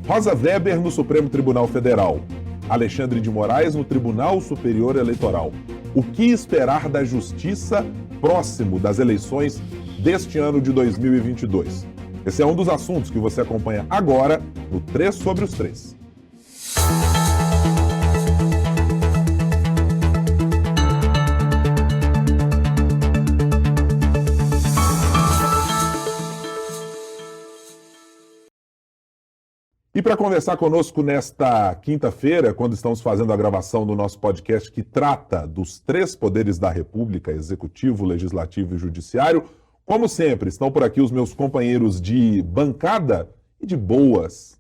Rosa Weber no Supremo Tribunal Federal. Alexandre de Moraes no Tribunal Superior Eleitoral. O que esperar da justiça próximo das eleições deste ano de 2022? Esse é um dos assuntos que você acompanha agora no 3 sobre os 3. E para conversar conosco nesta quinta-feira, quando estamos fazendo a gravação do nosso podcast que trata dos 3 poderes da República, Executivo, Legislativo e Judiciário, como sempre, estão por aqui os meus companheiros de bancada e de boas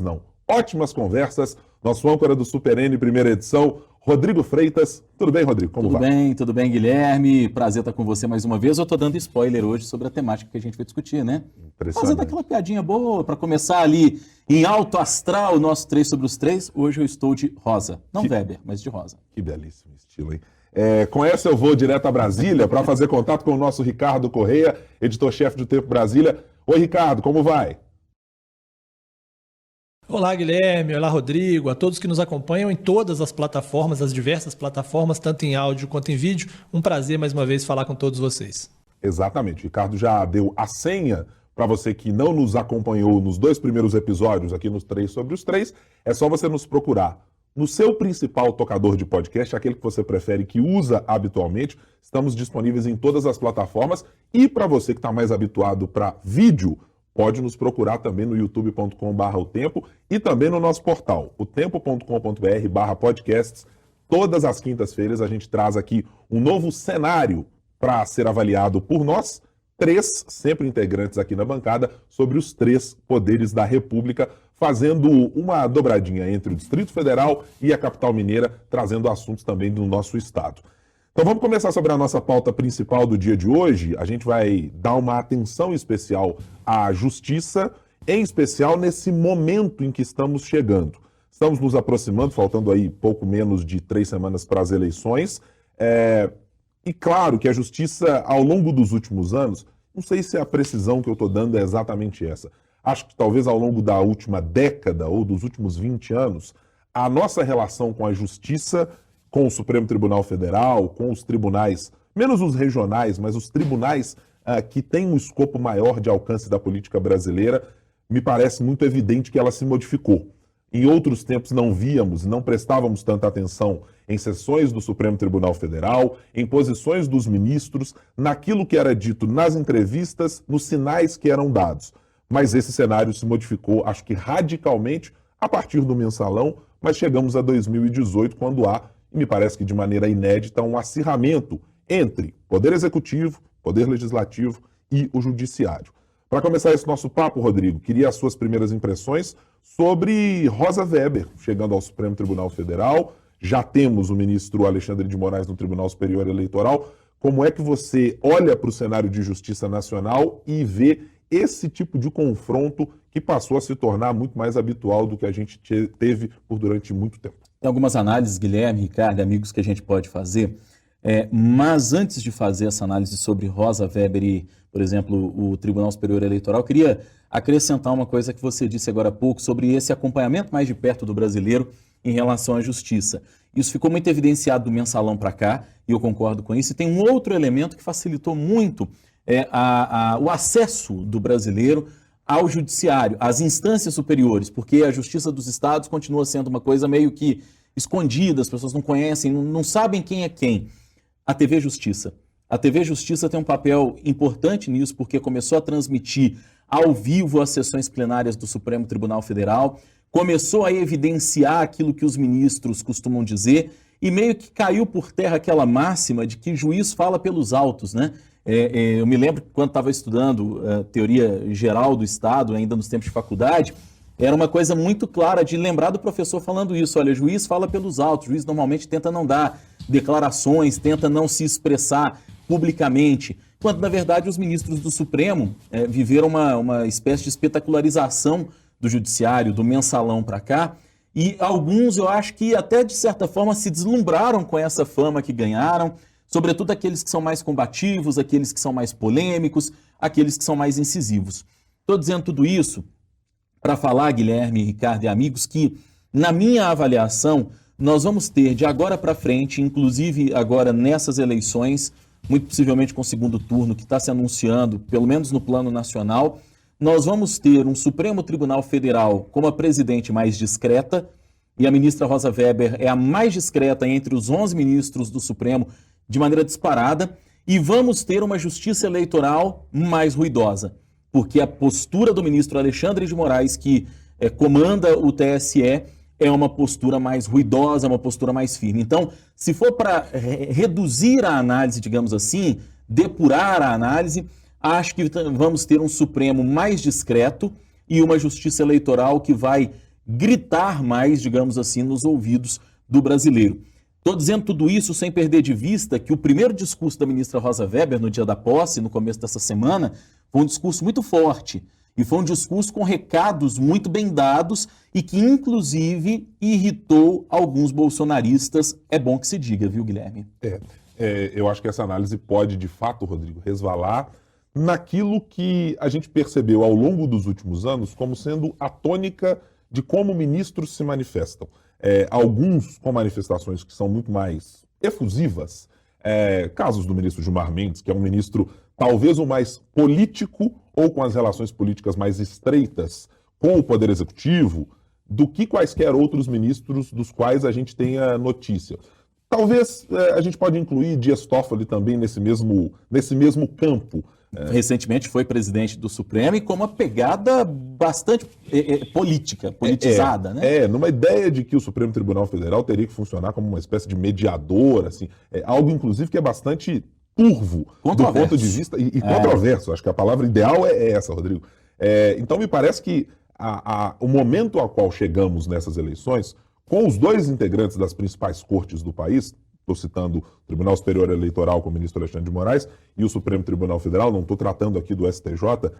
não, ótimas conversas, nosso âncora do Super N, primeira edição, Rodrigo Freitas. Tudo bem, Rodrigo? Como vai? Tudo bem, Guilherme. Prazer estar com você mais uma vez. Eu estou dando spoiler hoje sobre a temática que a gente vai discutir, né? Fazendo aquela piadinha boa para começar ali em alto astral o nosso 3 sobre os 3. Hoje eu estou de rosa. Não Weber, mas de rosa. Que belíssimo estilo, hein? Com essa eu vou direto a Brasília para fazer contato com o nosso Ricardo Correia, editor-chefe do Tempo Brasília. Oi, Ricardo, como vai? Olá, Guilherme. Olá, Rodrigo. A todos que nos acompanham em todas as plataformas, as diversas plataformas, tanto em áudio quanto em vídeo. Um prazer, mais uma vez, falar com todos vocês. Exatamente. O Ricardo já deu a senha para você que não nos acompanhou nos 2 primeiros episódios aqui nos 3 sobre os 3. É só você nos procurar no seu principal tocador de podcast, aquele que você prefere, que usa habitualmente. Estamos disponíveis em todas as plataformas. E para você que está mais habituado para vídeo, pode nos procurar também no youtube.com/otempo e também no nosso portal, otempo.com.br/podcasts. Todas as quintas-feiras a gente traz aqui um novo cenário para ser avaliado por nós, 3 sempre integrantes aqui na bancada, sobre os 3 poderes da República, fazendo uma dobradinha entre o Distrito Federal e a capital mineira, trazendo assuntos também do nosso estado. Então vamos começar sobre a nossa pauta principal do dia de hoje. A gente vai dar uma atenção especial à justiça, em especial nesse momento em que estamos chegando. Estamos nos aproximando, faltando aí pouco menos de 3 semanas para as eleições. E claro que a justiça, ao longo dos últimos anos, não sei se a precisão que eu estou dando é exatamente essa. Acho que talvez ao longo da última década ou dos últimos 20 anos, a nossa relação com a justiça, com o Supremo Tribunal Federal, com os tribunais, menos os regionais, mas os tribunais que têm um escopo maior de alcance da política brasileira, me parece muito evidente que ela se modificou. Em outros tempos não víamos, não prestávamos tanta atenção em sessões do Supremo Tribunal Federal, em posições dos ministros, naquilo que era dito nas entrevistas, nos sinais que eram dados. Mas esse cenário se modificou, acho que radicalmente, a partir do mensalão, mas chegamos a 2018, quando há, e me parece que de maneira inédita, um acirramento entre Poder Executivo, Poder Legislativo e o Judiciário. Para começar esse nosso papo, Rodrigo, queria as suas primeiras impressões sobre Rosa Weber, chegando ao Supremo Tribunal Federal. Já temos o ministro Alexandre de Moraes no Tribunal Superior Eleitoral. Como é que você olha para o cenário de justiça nacional e vê esse tipo de confronto que passou a se tornar muito mais habitual do que a gente teve durante muito tempo? Tem algumas análises, Guilherme, Ricardo, amigos, que a gente pode fazer, mas antes de fazer essa análise sobre Rosa Weber e, por exemplo, o Tribunal Superior Eleitoral, eu queria acrescentar uma coisa que você disse agora há pouco sobre esse acompanhamento mais de perto do brasileiro em relação à justiça. Isso ficou muito evidenciado do mensalão para cá, e eu concordo com isso. E tem um outro elemento que facilitou muito o acesso do brasileiro ao judiciário, às instâncias superiores, porque a justiça dos estados continua sendo uma coisa meio que escondida, as pessoas não conhecem, não sabem quem é quem. A TV Justiça. A TV Justiça tem um papel importante nisso, porque começou a transmitir ao vivo as sessões plenárias do Supremo Tribunal Federal, começou a evidenciar aquilo que os ministros costumam dizer, e meio que caiu por terra aquela máxima de que juiz fala pelos autos, né? Eu me lembro que quando estava estudando teoria geral do Estado, ainda nos tempos de faculdade, era uma coisa muito clara de lembrar do professor falando isso. Olha, juiz fala pelos autos, juiz normalmente tenta não dar declarações, tenta não se expressar publicamente, quando na verdade os ministros do Supremo viveram uma espécie de espetacularização do judiciário, do mensalão para cá, e alguns eu acho que até de certa forma se deslumbraram com essa fama que ganharam, sobretudo aqueles que são mais combativos, aqueles que são mais polêmicos, aqueles que são mais incisivos. Estou dizendo tudo isso para falar, Guilherme, Ricardo e amigos, que, na minha avaliação, nós vamos ter de agora para frente, inclusive agora nessas eleições, muito possivelmente com o segundo turno que está se anunciando, pelo menos no plano nacional, nós vamos ter um Supremo Tribunal Federal com a presidente mais discreta, e a ministra Rosa Weber é a mais discreta entre os 11 ministros do Supremo, de maneira disparada, e vamos ter uma justiça eleitoral mais ruidosa, porque a postura do ministro Alexandre de Moraes, que comanda o TSE, é uma postura mais ruidosa, uma postura mais firme. Então, se for para reduzir a análise, digamos assim, depurar a análise, acho que vamos ter um Supremo mais discreto e uma justiça eleitoral que vai gritar mais, digamos assim, nos ouvidos do brasileiro. Estou dizendo tudo isso sem perder de vista que o primeiro discurso da ministra Rosa Weber no dia da posse, no começo dessa semana, foi um discurso muito forte. E foi um discurso com recados muito bem dados e que, inclusive, irritou alguns bolsonaristas. É bom que se diga, viu, Guilherme? Eu acho que essa análise pode, de fato, Rodrigo, resvalar naquilo que a gente percebeu ao longo dos últimos anos como sendo a tônica de como ministros se manifestam. Alguns com manifestações que são muito mais efusivas, casos do ministro Gilmar Mendes, que é um ministro talvez o mais político ou com as relações políticas mais estreitas com o Poder Executivo, do que quaisquer outros ministros dos quais a gente tenha notícia. Talvez a gente pode incluir Dias Toffoli também nesse mesmo campo. Recentemente foi presidente do Supremo e com uma pegada bastante política, politizada, né? Numa ideia de que o Supremo Tribunal Federal teria que funcionar como uma espécie de mediador, assim, algo inclusive que é bastante turvo do ponto de vista e controverso. Acho que a palavra ideal é essa, Rodrigo. Então me parece que o momento ao qual chegamos nessas eleições, com os dois integrantes das principais cortes do país, estou citando o Tribunal Superior Eleitoral com o ministro Alexandre de Moraes e o Supremo Tribunal Federal, não estou tratando aqui do STJ,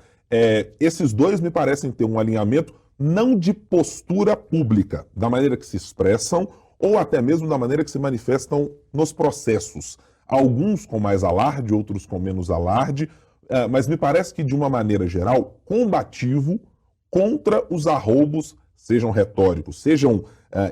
esses dois me parecem ter um alinhamento não de postura pública, da maneira que se expressam ou até mesmo da maneira que se manifestam nos processos. Alguns com mais alarde, outros com menos alarde, mas me parece que de uma maneira geral, combativo contra os arroubos, sejam retóricos, sejam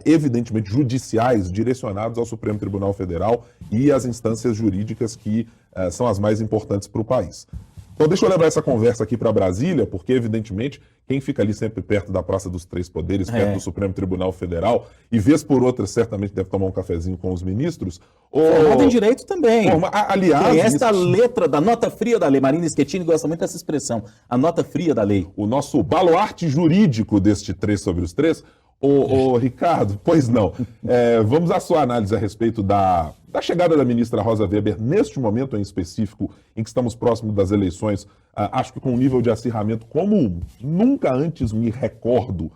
evidentemente judiciais, direcionados ao Supremo Tribunal Federal e às instâncias jurídicas que são as mais importantes para o país. Então deixa eu levar essa conversa aqui para Brasília, porque evidentemente quem fica ali sempre perto da Praça dos Três Poderes, perto do Supremo Tribunal Federal, e vez por outra certamente deve tomar um cafezinho com os ministros. Formado em direito também. Aliás, esta letra da nota fria da lei, Marina Schettini gosta muito dessa expressão, a nota fria da lei. O nosso baluarte jurídico deste 3 sobre os 3, Ricardo, pois não. Vamos à sua análise a respeito da chegada da ministra Rosa Weber neste momento em específico, em que estamos próximos das eleições, acho que com um nível de acirramento como nunca antes me recordo,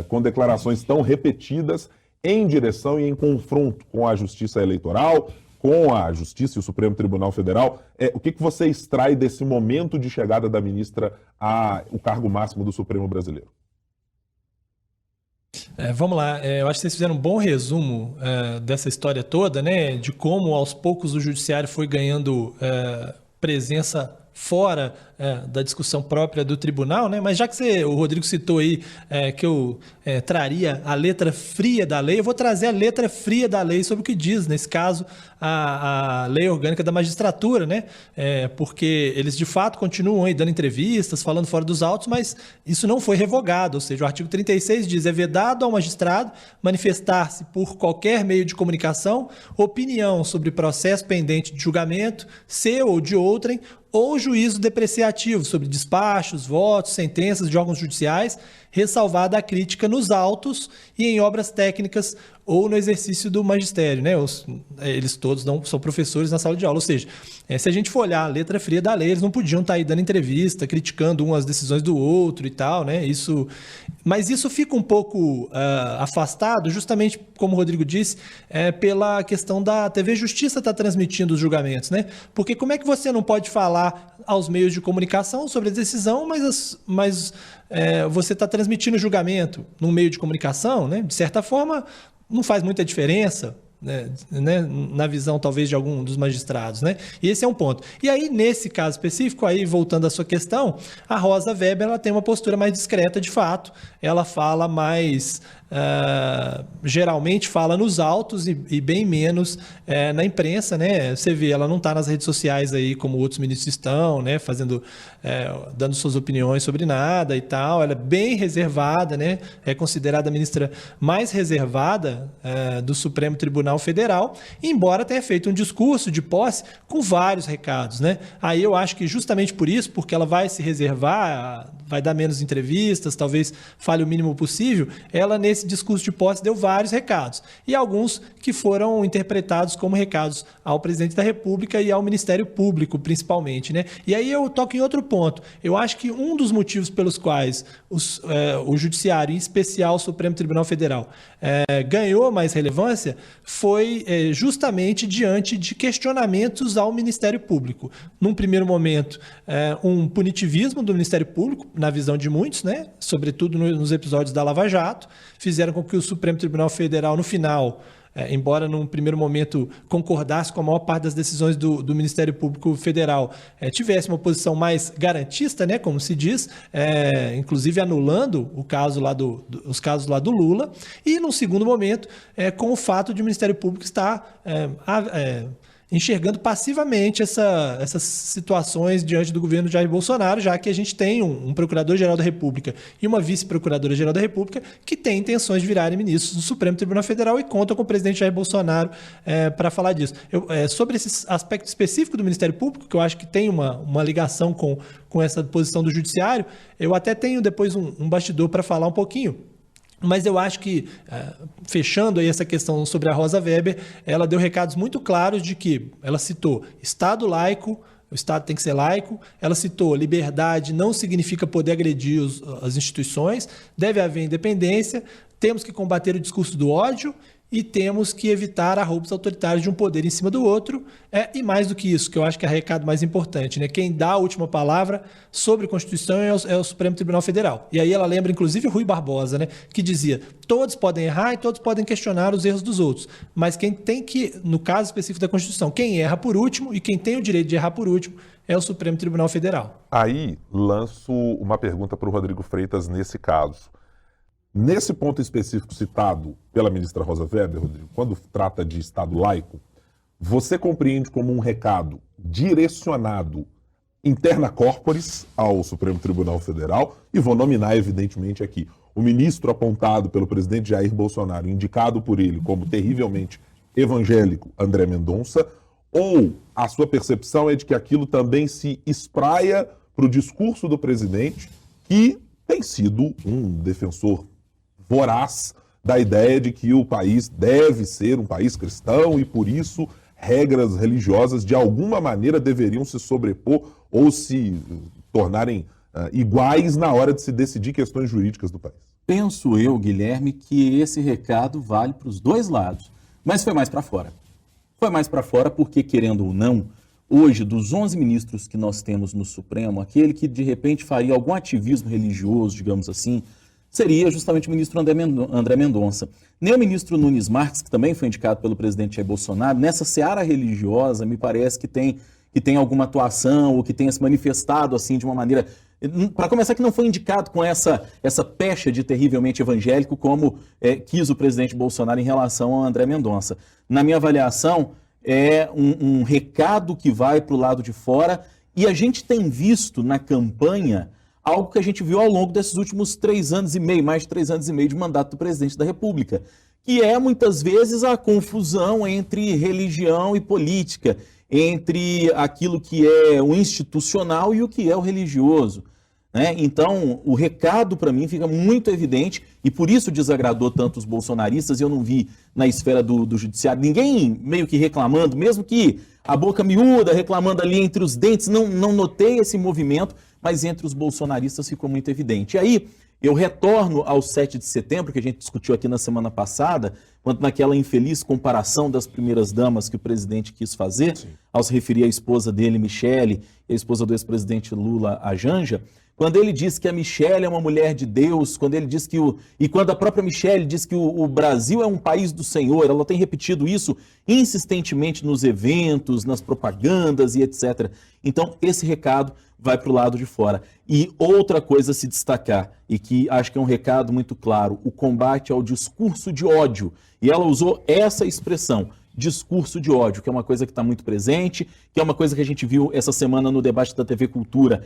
com declarações tão repetidas em direção e em confronto com a Justiça Eleitoral, com a Justiça e o Supremo Tribunal Federal. O que você extrai desse momento de chegada da ministra ao cargo máximo do Supremo brasileiro? Vamos lá, eu acho que vocês fizeram um bom resumo dessa história toda, né? De como aos poucos o judiciário foi ganhando presença fora da discussão própria do tribunal, né? Mas já que o Rodrigo citou aí que eu traria a letra fria da lei, eu vou trazer a letra fria da lei sobre o que diz, nesse caso, a lei orgânica da magistratura, né? Porque eles de fato continuam aí dando entrevistas, falando fora dos autos, mas isso não foi revogado, ou seja, o artigo 36 diz: é vedado ao magistrado manifestar-se por qualquer meio de comunicação opinião sobre processo pendente de julgamento, seu ou de outrem, ou juízo depreciativo sobre despachos, votos, sentenças de órgãos judiciais, ressalvada a crítica nos autos e em obras técnicas ou no exercício do magistério, né? Eles todos não são professores na sala de aula, ou seja, se a gente for olhar a letra fria da lei, eles não podiam estar aí dando entrevista, criticando umas decisões do outro e tal, né? Mas isso fica um pouco afastado, justamente como o Rodrigo disse, pela questão da TV Justiça estar transmitindo os julgamentos, né? Porque como é que você não pode falar aos meios de comunicação sobre a decisão, mas você está transmitindo o julgamento num meio de comunicação, né? De certa forma, não faz muita diferença. né, na visão talvez de algum dos magistrados, né? E esse é um ponto. E aí, nesse caso específico, aí voltando à sua questão, a Rosa Weber ela tem uma postura mais discreta de fato, ela fala mais... geralmente fala nos autos e bem menos na imprensa, né? Você vê, ela não está nas redes sociais aí como outros ministros estão, né? Dando suas opiniões sobre nada e tal. Ela é bem reservada, né? É considerada a ministra mais reservada do Supremo Tribunal Federal, embora tenha feito um discurso de posse com vários recados, né? Aí eu acho que justamente por isso, porque ela vai se reservar, vai dar menos entrevistas, talvez fale o mínimo possível, ela nesse discurso de posse deu vários recados, e alguns que foram interpretados como recados ao presidente da República e ao Ministério Público, principalmente, né? E aí eu toco em outro ponto. Eu acho que um dos motivos pelos quais o Judiciário, em especial o Supremo Tribunal Federal, ganhou mais relevância foi justamente diante de questionamentos ao Ministério Público. Num primeiro momento, um punitivismo do Ministério Público, na visão de muitos, né? Sobretudo nos episódios da Lava Jato, fizeram com que o Supremo Tribunal Federal, no final, embora num primeiro momento concordasse com a maior parte das decisões do Ministério Público Federal, tivesse uma posição mais garantista, né, como se diz, inclusive anulando os casos lá do Lula, e num segundo momento, com o fato de o Ministério Público estar enxergando passivamente essas situações diante do governo Jair Bolsonaro, já que a gente tem um Procurador-Geral da República e uma Vice-Procuradora-Geral da República que têm intenções de virarem ministros do Supremo Tribunal Federal e contam com o presidente Jair Bolsonaro para falar disso. Sobre esse aspecto específico do Ministério Público, que eu acho que tem uma ligação com essa posição do Judiciário, eu até tenho depois um bastidor para falar um pouquinho. Mas eu acho que, fechando aí essa questão sobre a Rosa Weber, ela deu recados muito claros de que ela citou Estado laico, o Estado tem que ser laico, ela citou liberdade não significa poder agredir as instituições, deve haver independência, temos que combater o discurso do ódio e temos que evitar arroubos autoritários de um poder em cima do outro. E mais do que isso, que eu acho que é o recado mais importante, né? Quem dá a última palavra sobre a Constituição é o Supremo Tribunal Federal. E aí ela lembra, inclusive, Rui Barbosa, né? Que dizia, todos podem errar e todos podem questionar os erros dos outros, mas quem tem que, no caso específico da Constituição, quem erra por último e quem tem o direito de errar por último é o Supremo Tribunal Federal. Aí lanço uma pergunta para o Rodrigo Freitas nesse caso. Nesse ponto específico citado pela ministra Rosa Weber, Rodrigo, quando trata de Estado laico, você compreende como um recado direcionado interna corporis ao Supremo Tribunal Federal, e vou nominar evidentemente aqui o ministro apontado pelo presidente Jair Bolsonaro, indicado por ele como terrivelmente evangélico, André Mendonça, ou a sua percepção é de que aquilo também se espraia para o discurso do presidente, que tem sido um defensor voraz da ideia de que o país deve ser um país cristão e, por isso, regras religiosas de alguma maneira deveriam se sobrepor ou se tornarem iguais na hora de se decidir questões jurídicas do país. Penso eu, Guilherme, que esse recado vale para os dois lados, mas foi mais para fora. Foi mais para fora porque, querendo ou não, hoje, dos 11 ministros que nós temos no Supremo, aquele que de repente faria algum ativismo religioso, digamos assim, seria justamente o ministro André Mendonça. Nem o ministro Nunes Marques, que também foi indicado pelo presidente Jair Bolsonaro, nessa seara religiosa, me parece que tem alguma atuação ou que tenha se manifestado assim de uma maneira... Para começar, que não foi indicado com essa pecha de terrivelmente evangélico como quis o presidente Bolsonaro em relação ao André Mendonça. Na minha avaliação, é um recado que vai para o lado de fora, e a gente tem visto na campanha algo que a gente viu ao longo desses últimos 3 anos e meio, mais de 3 anos e meio de mandato do presidente da República, que é muitas vezes a confusão entre religião e política, entre aquilo que é o institucional e o que é o religioso, né? Então, o recado para mim fica muito evidente, e por isso desagradou tanto os bolsonaristas. Eu não vi na esfera do judiciário ninguém meio que reclamando, mesmo que a boca miúda, reclamando ali entre os dentes, não notei esse movimento, mas entre os bolsonaristas ficou muito evidente. E aí, eu retorno ao 7 de setembro, que a gente discutiu aqui na semana passada, quando naquela infeliz comparação das primeiras damas que o presidente quis fazer, ao se referir à esposa dele, Michele, e a esposa do ex-presidente Lula, a Janja, quando ele diz que a Michelle é uma mulher de Deus, quando ele diz que e quando a própria Michelle diz que o Brasil é um país do Senhor, ela tem repetido isso insistentemente nos eventos, nas propagandas e etc. Então, esse recado vai para o lado de fora. E outra coisa a se destacar, e que acho que é um recado muito claro, o combate ao discurso de ódio. E ela usou essa expressão, discurso de ódio, que é uma coisa que está muito presente, que é uma coisa que a gente viu essa semana no debate da TV Cultura,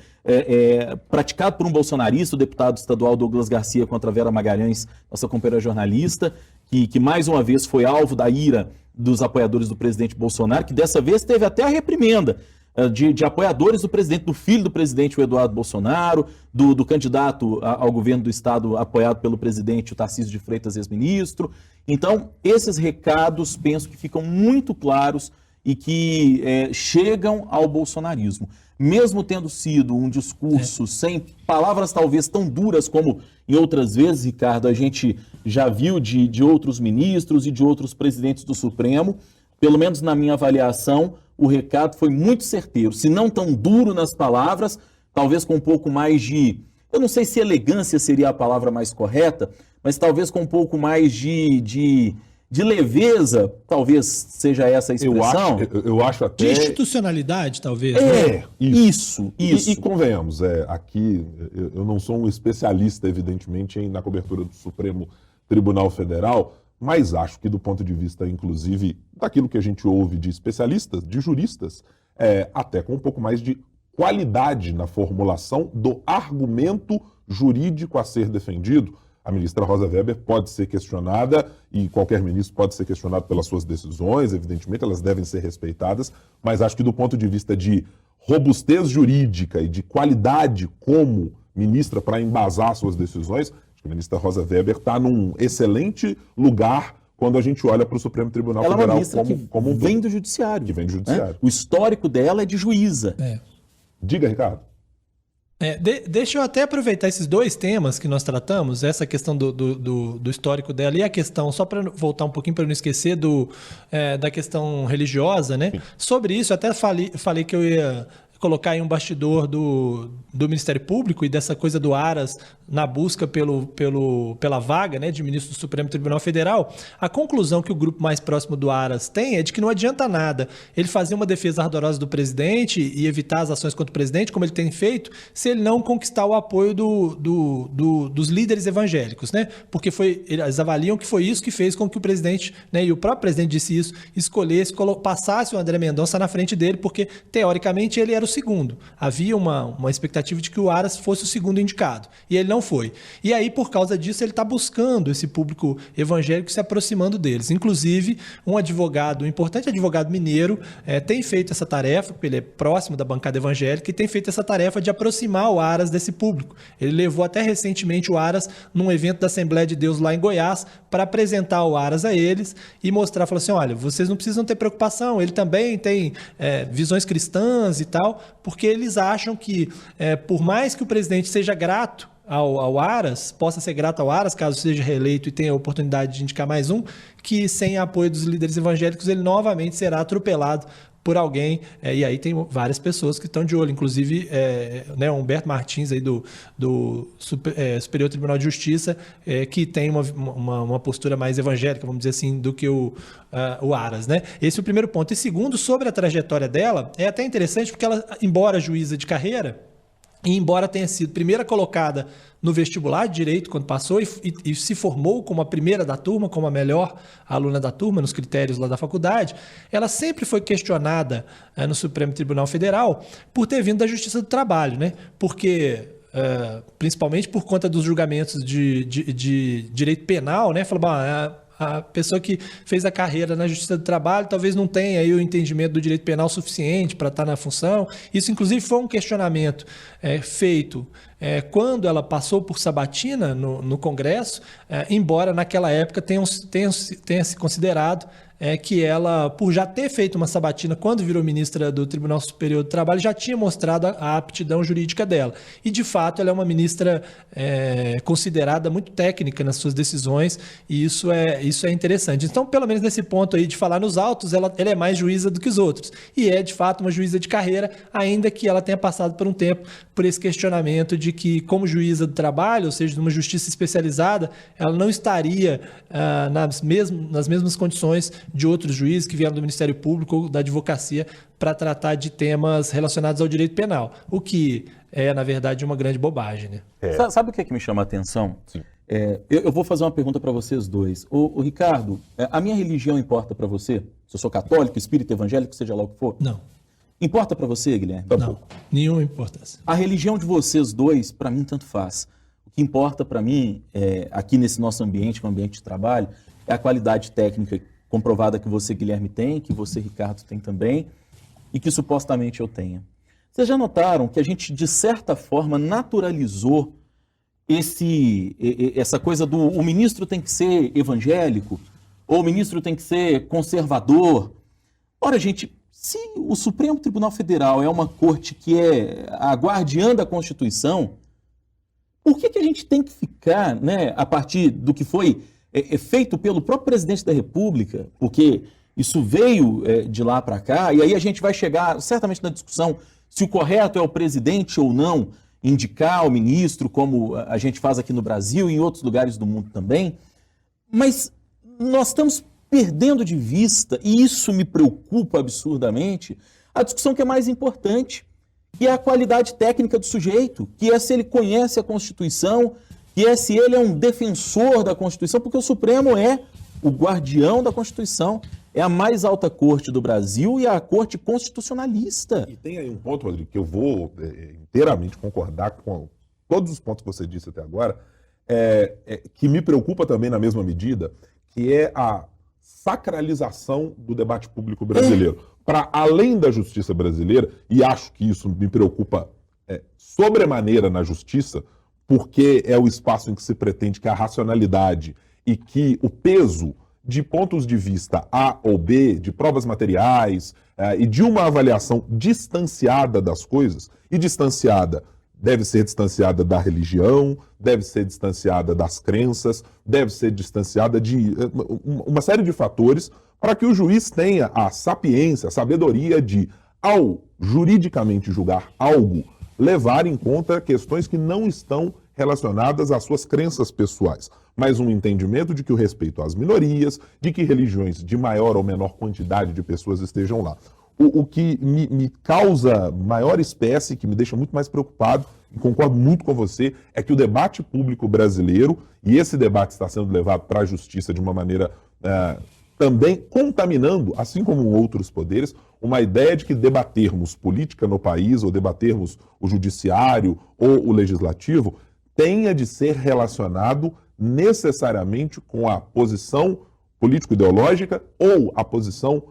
praticado por um bolsonarista, o deputado estadual Douglas Garcia contra a Vera Magalhães, nossa companheira jornalista, que mais uma vez foi alvo da ira dos apoiadores do presidente Bolsonaro, que dessa vez teve até a reprimenda de apoiadores do presidente, do filho do presidente, o Eduardo Bolsonaro, do candidato ao governo do estado apoiado pelo presidente, o Tarcísio de Freitas, ex-ministro. Então, esses recados, penso que ficam muito claros e que chegam ao bolsonarismo. Mesmo tendo sido um discurso sem palavras talvez tão duras como em outras vezes, Ricardo, a gente já viu de outros ministros e de outros presidentes do Supremo, pelo menos na minha avaliação, o recado foi muito certeiro, se não tão duro nas palavras, talvez com um pouco mais de, eu não sei se elegância seria a palavra mais correta, mas talvez com um pouco mais de leveza, talvez seja essa a expressão. Eu acho até... De institucionalidade, talvez. Isso. Isso. E convenhamos, aqui eu não sou um especialista, evidentemente, na cobertura do Supremo Tribunal Federal, mas acho que do ponto de vista, inclusive, daquilo que a gente ouve de especialistas, de juristas, até com um pouco mais de qualidade na formulação do argumento jurídico a ser defendido, a ministra Rosa Weber pode ser questionada, e qualquer ministro pode ser questionado pelas suas decisões, evidentemente, elas devem ser respeitadas, mas acho que do ponto de vista de robustez jurídica e de qualidade como ministra para embasar suas decisões, a ministra Rosa Weber está num excelente lugar quando a gente olha para o Supremo Tribunal Federal. Ela é uma ministra como que vem do judiciário. Que vem do judiciário. O histórico dela é de juíza. Diga, Ricardo. Deixa eu até aproveitar esses dois temas que nós tratamos, essa questão do histórico dela e a questão, só para voltar um pouquinho para não esquecer da questão religiosa, né? Sobre isso, até falei que eu ia colocar aí um bastidor do Ministério Público e dessa coisa do Aras na busca pela vaga, né, de ministro do Supremo Tribunal Federal. A conclusão que o grupo mais próximo do Aras tem é de que não adianta nada ele fazer uma defesa ardorosa do presidente e evitar as ações contra o presidente, como ele tem feito, se ele não conquistar o apoio dos líderes evangélicos, né? Porque eles avaliam que foi isso que fez com que o presidente, né, e o próprio presidente disse isso, escolhesse, passasse o André Mendonça na frente dele, porque teoricamente ele era o segundo. Havia uma expectativa de que o Aras fosse o segundo indicado. E ele não foi. E aí, por causa disso, ele está buscando esse público evangélico, se aproximando deles. Inclusive, um importante advogado mineiro, tem feito essa tarefa, porque ele é próximo da bancada evangélica, e tem feito essa tarefa de aproximar o Aras desse público. Ele levou até recentemente o Aras num evento da Assembleia de Deus lá em Goiás, para apresentar o Aras a eles e mostrar, falar assim, olha, vocês não precisam ter preocupação, ele também tem visões cristãs e tal, porque eles acham que, por mais que o presidente seja grato ao Aras, possa ser grato ao Aras, caso seja reeleito e tenha a oportunidade de indicar mais um, que sem apoio dos líderes evangélicos ele novamente será atropelado por alguém, e aí tem várias pessoas que estão de olho, inclusive né, o Humberto Martins aí do Superior Tribunal de Justiça, que tem uma postura mais evangélica, vamos dizer assim, do que o Aras, né? Esse é o primeiro ponto. E segundo, sobre a trajetória dela, é até interessante porque ela, embora juíza de carreira, e embora tenha sido primeira colocada no vestibular de Direito quando passou e se formou como a primeira da turma, como a melhor aluna da turma nos critérios lá da faculdade, ela sempre foi questionada no Supremo Tribunal Federal por ter vindo da Justiça do Trabalho, né? Porque, principalmente por conta dos julgamentos de direito penal, né? Falou, a pessoa que fez a carreira na Justiça do Trabalho talvez não tenha aí o entendimento do direito penal suficiente para estar na função. Isso, inclusive, foi um questionamento feito quando ela passou por sabatina no Congresso, embora naquela época tenha se considerado é que ela, por já ter feito uma sabatina quando virou ministra do Tribunal Superior do Trabalho, já tinha mostrado a aptidão jurídica dela. E, de fato, ela é uma ministra considerada muito técnica nas suas decisões, e isso é interessante. Então, pelo menos nesse ponto aí de falar nos autos, ela é mais juíza do que os outros. E é, de fato, uma juíza de carreira, ainda que ela tenha passado por um tempo por esse questionamento de que, como juíza do trabalho, ou seja, de uma justiça especializada, ela não estaria nas mesmas condições de outros juízes que vieram do Ministério Público ou da advocacia para tratar de temas relacionados ao direito penal, o que é, na verdade, uma grande bobagem. Né? Sabe o que é que me chama a atenção? Eu vou fazer uma pergunta para vocês dois. O Ricardo, a minha religião importa para você? Se eu sou católico, espírita, evangélico, seja lá o que for? Não. Importa para você, Guilherme? Não, nenhuma importância. A religião de vocês dois, para mim, tanto faz. O que importa para mim, aqui nesse nosso ambiente, que é um ambiente de trabalho, é a qualidade técnica comprovada que você, Guilherme, tem, que você, Ricardo, tem também, e que supostamente eu tenha. Vocês já notaram que a gente, de certa forma, naturalizou essa coisa do o ministro tem que ser evangélico, ou o ministro tem que ser conservador? Ora, gente, se o Supremo Tribunal Federal é uma corte que é a guardiã da Constituição, por que a gente tem que ficar, né, a partir do que foi feito pelo próprio presidente da República, porque isso veio de lá para cá, e aí a gente vai chegar certamente na discussão se o correto é o presidente ou não indicar o ministro, como a gente faz aqui no Brasil e em outros lugares do mundo também, mas nós estamos perdendo de vista, e isso me preocupa absurdamente, a discussão que é mais importante, que é a qualidade técnica do sujeito, que é se ele conhece a Constituição, que é se ele é um defensor da Constituição, porque o Supremo é o guardião da Constituição, é a mais alta corte do Brasil e a corte constitucionalista. E tem aí um ponto, Rodrigo, que eu vou inteiramente concordar com todos os pontos que você disse até agora, que me preocupa também na mesma medida, que é a sacralização do debate público brasileiro. Para além da justiça brasileira, e acho que isso me preocupa sobremaneira na justiça, porque é o espaço em que se pretende que a racionalidade e que o peso de pontos de vista A ou B, de provas materiais e de uma avaliação distanciada das coisas, e deve ser distanciada da religião, deve ser distanciada das crenças, deve ser distanciada de uma série de fatores para que o juiz tenha a sapiência, a sabedoria de, ao juridicamente julgar algo, levar em conta questões que não estão relacionadas às suas crenças pessoais, mas um entendimento de que o respeito às minorias, de que religiões de maior ou menor quantidade de pessoas estejam lá. O que me causa maior espécie, que me deixa muito mais preocupado, e concordo muito com você, é que o debate público brasileiro, e esse debate está sendo levado para a justiça de uma maneira também contaminando, assim como outros poderes, uma ideia de que debatermos política no país, ou debatermos o judiciário ou o legislativo, tenha de ser relacionado necessariamente com a posição político-ideológica ou a posição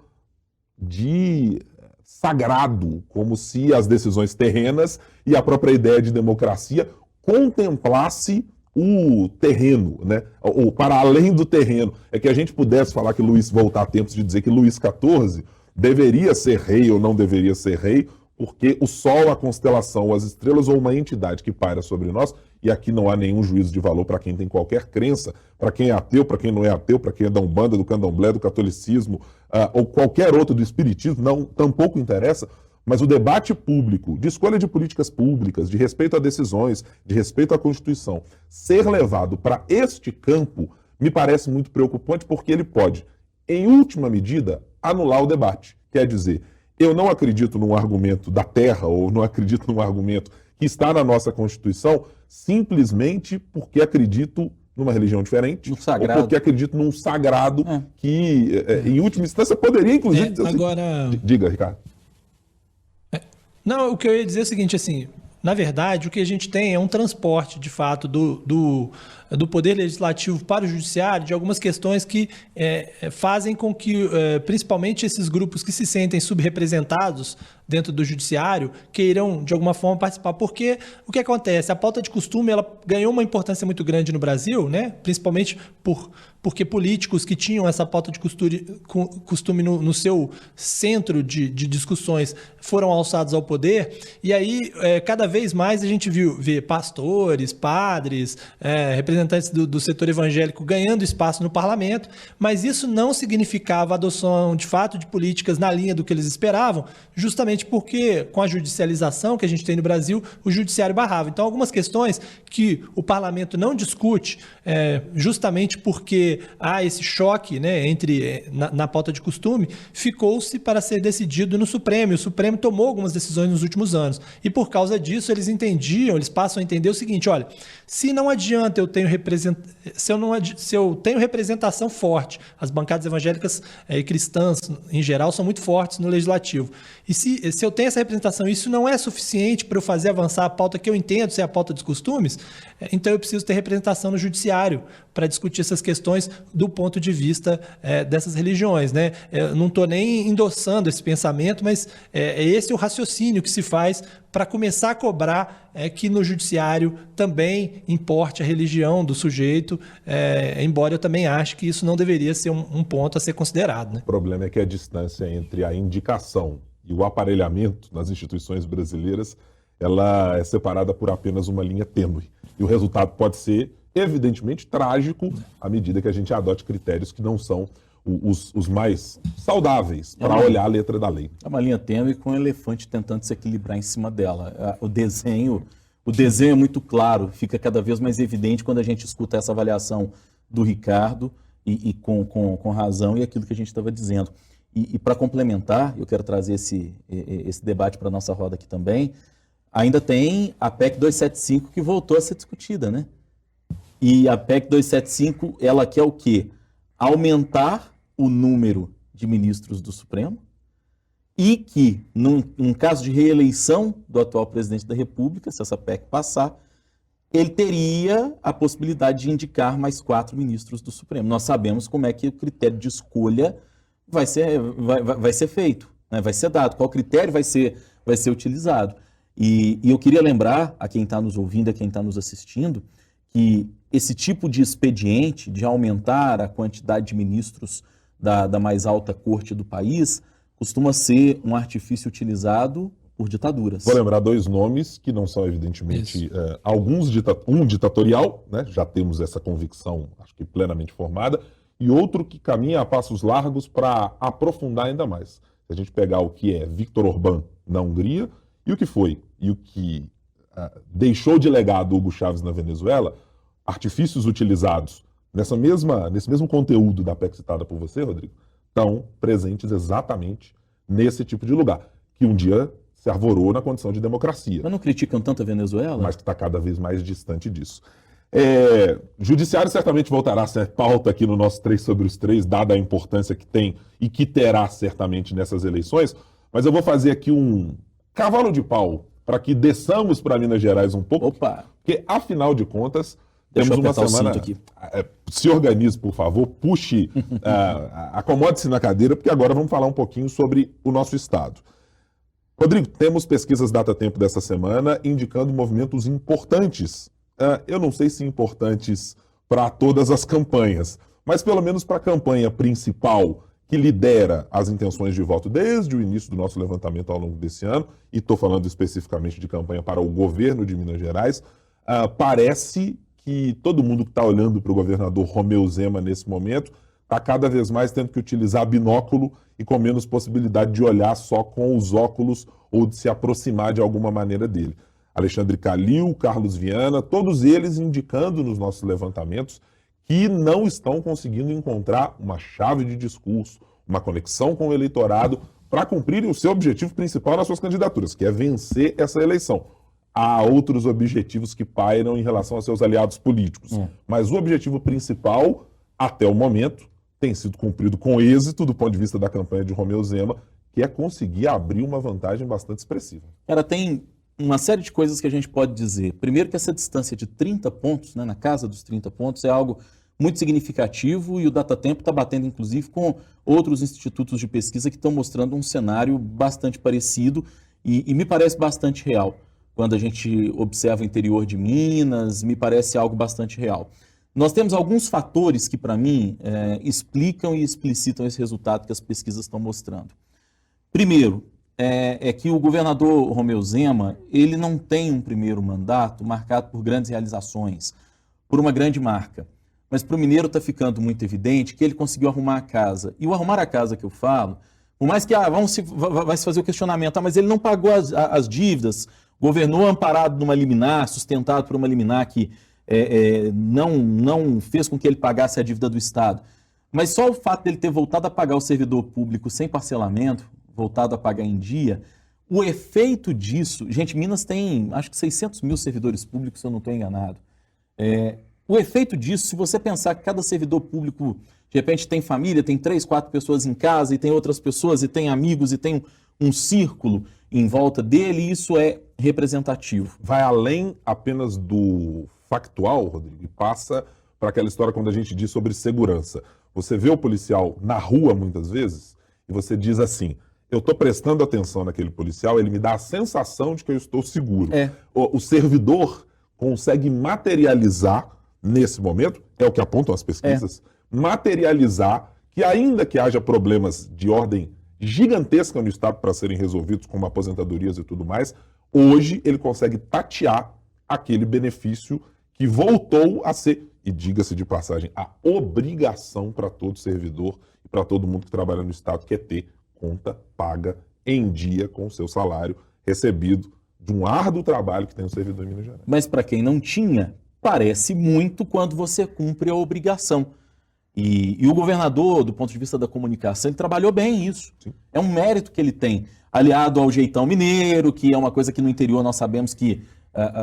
de sagrado, como se as decisões terrenas e a própria ideia de democracia contemplasse o terreno, né? Ou para além do terreno. É que a gente pudesse falar que voltar a tempos de dizer que Luís XIV deveria ser rei ou não deveria ser rei, porque o Sol, a constelação, as estrelas ou uma entidade que paira sobre nós, e aqui não há nenhum juízo de valor para quem tem qualquer crença, para quem é ateu, para quem não é ateu, para quem é da Umbanda, do Candomblé, do catolicismo, ou qualquer outro do espiritismo, tampouco interessa, mas o debate público, de escolha de políticas públicas, de respeito a decisões, de respeito à Constituição, ser levado para este campo, me parece muito preocupante, porque ele pode, em última medida, anular o debate. Quer dizer, eu não acredito num argumento da terra, ou não acredito num argumento que está na nossa Constituição, simplesmente porque acredito numa religião diferente, ou porque acredito num sagrado que, em última instância, poderia, inclusive... dizer agora... assim, diga, Ricardo. Não, o que eu ia dizer é o seguinte, assim, na verdade, o que a gente tem é um transporte, de fato, do Poder Legislativo para o Judiciário de algumas questões que fazem com que, principalmente esses grupos que se sentem subrepresentados dentro do judiciário queiram, de alguma forma, participar. Porque o que acontece? A pauta de costume ela ganhou uma importância muito grande no Brasil, né? Principalmente porque políticos que tinham essa pauta de costume no seu centro de discussões foram alçados ao poder. E aí, cada vez mais a gente vê pastores, padres, representantes do setor evangélico ganhando espaço no parlamento, mas isso não significava a adoção, de fato, de políticas na linha do que eles esperavam, justamente porque, com a judicialização que a gente tem no Brasil, o judiciário barrava. Então, algumas questões que o parlamento não discute, justamente porque há esse choque, né, na pauta de costume, ficou-se para ser decidido no Supremo. E o Supremo tomou algumas decisões nos últimos anos. E por causa disso, eles passam a entender o seguinte: olha, se não adianta se eu tenho representação forte, as bancadas evangélicas e cristãs, em geral, são muito fortes no legislativo. E se eu tenho essa representação, isso não é suficiente para eu fazer avançar a pauta que eu entendo ser a pauta dos costumes, então eu preciso ter representação no judiciário para discutir essas questões do ponto de vista dessas religiões, né? Eu não estou nem endossando esse pensamento, mas esse é o raciocínio que se faz para começar a cobrar que no judiciário também importe a religião do sujeito, embora eu também ache que isso não deveria ser um ponto a ser considerado, né? O problema é que a distância entre a indicação e o aparelhamento nas instituições brasileiras, ela é separada por apenas uma linha tênue. E o resultado pode ser, evidentemente, trágico à medida que a gente adote critérios que não são os mais saudáveis para olhar a letra da lei. É uma linha tênue com um elefante tentando se equilibrar em cima dela. O desenho é muito claro, fica cada vez mais evidente quando a gente escuta essa avaliação do Ricardo e com razão e aquilo que a gente estava dizendo. E para complementar, eu quero trazer esse debate para a nossa roda aqui também, ainda tem a PEC 275 que voltou a ser discutida, né? E a PEC 275, ela quer o quê? Aumentar o número de ministros do Supremo e que, num caso de reeleição do atual presidente da República, se essa PEC passar, ele teria a possibilidade de indicar mais 4 ministros do Supremo. Nós sabemos como é que o critério de escolha vai ser feito, né? Vai ser dado, qual critério vai ser utilizado. E eu queria lembrar a quem está nos ouvindo, a quem está nos assistindo, que esse tipo de expediente de aumentar a quantidade de ministros da mais alta corte do país costuma ser um artifício utilizado por ditaduras. Vou lembrar 2 nomes que não são, evidentemente, um ditatorial, né? Já temos essa convicção, acho que plenamente formada, e outro que caminha a passos largos para aprofundar ainda mais. Se a gente pegar o que é Viktor Orbán na Hungria e o que foi, e o que deixou de legado Hugo Chávez na Venezuela, artifícios utilizados nesse mesmo conteúdo da PEC citada por você, Rodrigo, estão presentes exatamente nesse tipo de lugar, que um dia se arvorou na condição de democracia. Mas não criticam tanto a Venezuela? Mas que está cada vez mais distante disso. Judiciário certamente voltará a ser pauta aqui no nosso 3 sobre os 3, dada a importância que tem e que terá certamente nessas eleições, mas eu vou fazer aqui um cavalo de pau para que desçamos para Minas Gerais um pouco, porque, afinal de contas, temos uma semana... Aqui. Se organize, por favor, puxe, acomode-se na cadeira, porque agora vamos falar um pouquinho sobre o nosso estado. Rodrigo, temos pesquisas data-tempo dessa semana indicando movimentos importantes. Eu não sei se importantes para todas as campanhas, mas pelo menos para a campanha principal que lidera as intenções de voto desde o início do nosso levantamento ao longo desse ano, e estou falando especificamente de campanha para o governo de Minas Gerais, parece que todo mundo que está olhando para o governador Romeu Zema nesse momento está cada vez mais tendo que utilizar binóculo e com menos possibilidade de olhar só com os óculos ou de se aproximar de alguma maneira dele. Alexandre Calil, Carlos Viana, todos eles indicando nos nossos levantamentos que não estão conseguindo encontrar uma chave de discurso, uma conexão com o eleitorado para cumprirem o seu objetivo principal nas suas candidaturas, que é vencer essa eleição. Há outros objetivos que pairam em relação a seus aliados políticos, mas o objetivo principal, até o momento, tem sido cumprido com êxito do ponto de vista da campanha de Romeu Zema, que é conseguir abrir uma vantagem bastante expressiva. Cara, tem uma série de coisas que a gente pode dizer. Primeiro que essa distância de 30 pontos, né, na casa dos 30 pontos, é algo muito significativo e o Datatempo está batendo, inclusive, com outros institutos de pesquisa que estão mostrando um cenário bastante parecido e me parece bastante real. Quando a gente observa o interior de Minas, me parece algo bastante real. Nós temos alguns fatores que, para mim, explicam e explicitam esse resultado que as pesquisas estão mostrando. Primeiro, é que o governador Romeu Zema, ele não tem um primeiro mandato marcado por grandes realizações, por uma grande marca. Mas para o mineiro está ficando muito evidente que ele conseguiu arrumar a casa. E o arrumar a casa que eu falo, por mais que vai se fazer o questionamento, mas ele não pagou as dívidas, governou amparado numa liminar, sustentado por uma liminar que não fez com que ele pagasse a dívida do Estado. Mas só o fato dele ter voltado a pagar o servidor público sem parcelamento, voltado a pagar em dia, o efeito disso... Gente, Minas tem, acho que 600 mil servidores públicos, se eu não estou enganado. O efeito disso, se você pensar que cada servidor público, de repente, tem família, tem 3, 4 pessoas em casa, e tem outras pessoas, e tem amigos, e tem um círculo em volta dele, isso é representativo. Vai além apenas do factual, Rodrigo, e passa para aquela história quando a gente diz sobre segurança. Você vê o policial na rua, muitas vezes, e você diz assim, eu estou prestando atenção naquele policial, ele me dá a sensação de que eu estou seguro. O servidor consegue materializar, nesse momento, é o que apontam as pesquisas, materializar que ainda que haja problemas de ordem gigantesca no Estado para serem resolvidos, como aposentadorias e tudo mais, hoje ele consegue tatear aquele benefício que voltou a ser, e diga-se de passagem, a obrigação para todo servidor e para todo mundo que trabalha no Estado, que é ter conta paga em dia com o seu salário recebido de um árduo trabalho que tem o servidor em Minas Gerais. Mas para quem não tinha, parece muito quando você cumpre a obrigação. E o governador, do ponto de vista da comunicação, ele trabalhou bem isso. Sim. É um mérito que ele tem, aliado ao jeitão mineiro, que é uma coisa que no interior nós sabemos que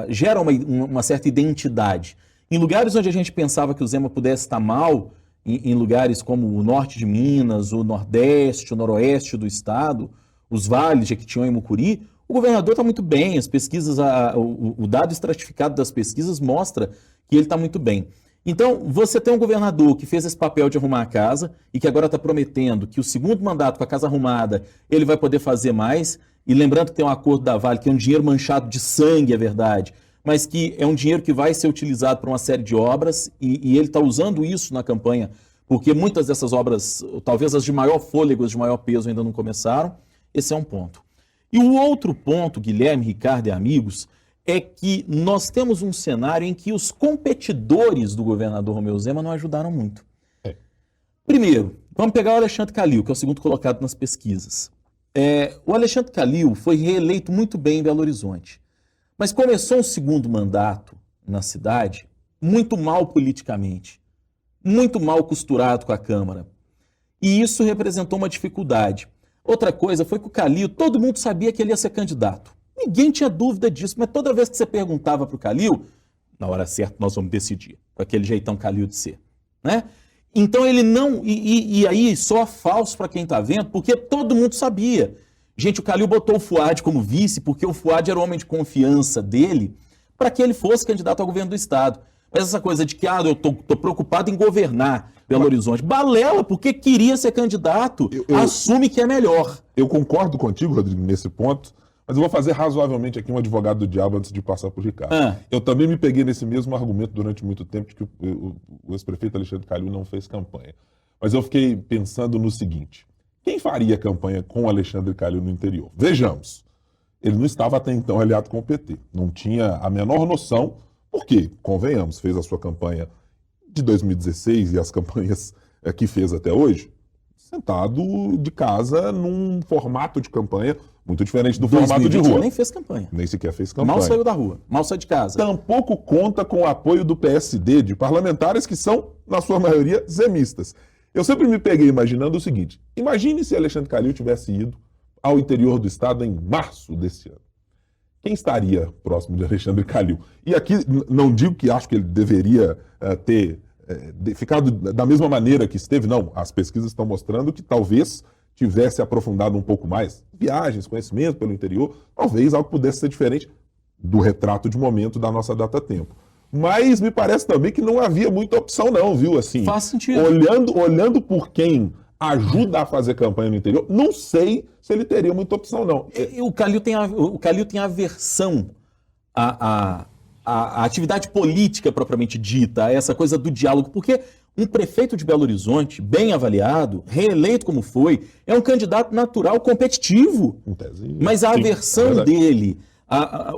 gera uma certa identidade. Em lugares onde a gente pensava que o Zema pudesse estar mal, em lugares como o norte de Minas, o nordeste, o noroeste do estado, os vales, Jequitinhonha e Mucuri, o governador está muito bem, as pesquisas, o dado estratificado das pesquisas mostra que ele está muito bem. Então, você tem um governador que fez esse papel de arrumar a casa e que agora está prometendo que o segundo mandato com a casa arrumada, ele vai poder fazer mais. E lembrando que tem um acordo da Vale, que é um dinheiro manchado de sangue, é verdade, mas que é um dinheiro que vai ser utilizado para uma série de obras e ele está usando isso na campanha, porque muitas dessas obras, talvez as de maior fôlego, as de maior peso ainda não começaram. Esse é um ponto. E o outro ponto, Guilherme, Ricardo e amigos, é que nós temos um cenário em que os competidores do governador Romeu Zema não ajudaram muito. Primeiro, vamos pegar o Alexandre Calil, que é o segundo colocado nas pesquisas. O Alexandre Calil foi reeleito muito bem em Belo Horizonte, mas começou um segundo mandato na cidade muito mal politicamente, muito mal costurado com a Câmara. E isso representou uma dificuldade. Outra coisa foi que o Calil, todo mundo sabia que ele ia ser candidato. Ninguém tinha dúvida disso, mas toda vez que você perguntava para o Calil, na hora certa nós vamos decidir, com aquele jeitão Calil de ser, né? Então ele não, e aí só falso para quem está vendo, porque todo mundo sabia. Gente, o Calil botou o Fuad como vice, porque o Fuad era o homem de confiança dele, para que ele fosse candidato ao governo do Estado. Mas essa coisa de que eu tô preocupado em governar Belo Horizonte, balela, porque queria ser candidato, assume que é melhor. Eu concordo contigo, Rodrigo, nesse ponto, mas eu vou fazer razoavelmente aqui um advogado do diabo antes de passar por Ricardo. Eu também me peguei nesse mesmo argumento durante muito tempo de que o ex-prefeito Alexandre Calil não fez campanha. Mas eu fiquei pensando no seguinte, quem faria campanha com Alexandre Calil no interior? Vejamos, ele não estava até então aliado com o PT, não tinha a menor noção, porque, convenhamos, fez a sua campanha de 2016 e as campanhas que fez até hoje, sentado de casa num formato de campanha muito diferente do formato de rua. Nem fez campanha. Nem sequer fez campanha. Mal saiu da rua, mal saiu de casa. Tampouco conta com o apoio do PSD, de parlamentares que são, na sua maioria, zemistas. Eu sempre me peguei imaginando o seguinte, imagine se Alexandre Calil tivesse ido ao interior do estado em março desse ano. Quem estaria próximo de Alexandre Calil? E aqui não digo que acho que ele deveria ter ficado da mesma maneira que esteve, não. As pesquisas estão mostrando que talvez tivesse aprofundado um pouco mais. Viagens, conhecimento pelo interior, talvez algo pudesse ser diferente do retrato de momento da nossa Datatempo. mas me parece também que não havia muita opção não, viu? Assim, Faz sentido. olhando por quem ajuda a fazer campanha no interior, não sei se ele teria muita opção não. E o Calil tem aversão à atividade política propriamente dita, a essa coisa do diálogo, porque um prefeito de Belo Horizonte, bem avaliado, reeleito como foi, é um candidato natural competitivo. Em tese, Mas a sim, aversão é verdade. dele,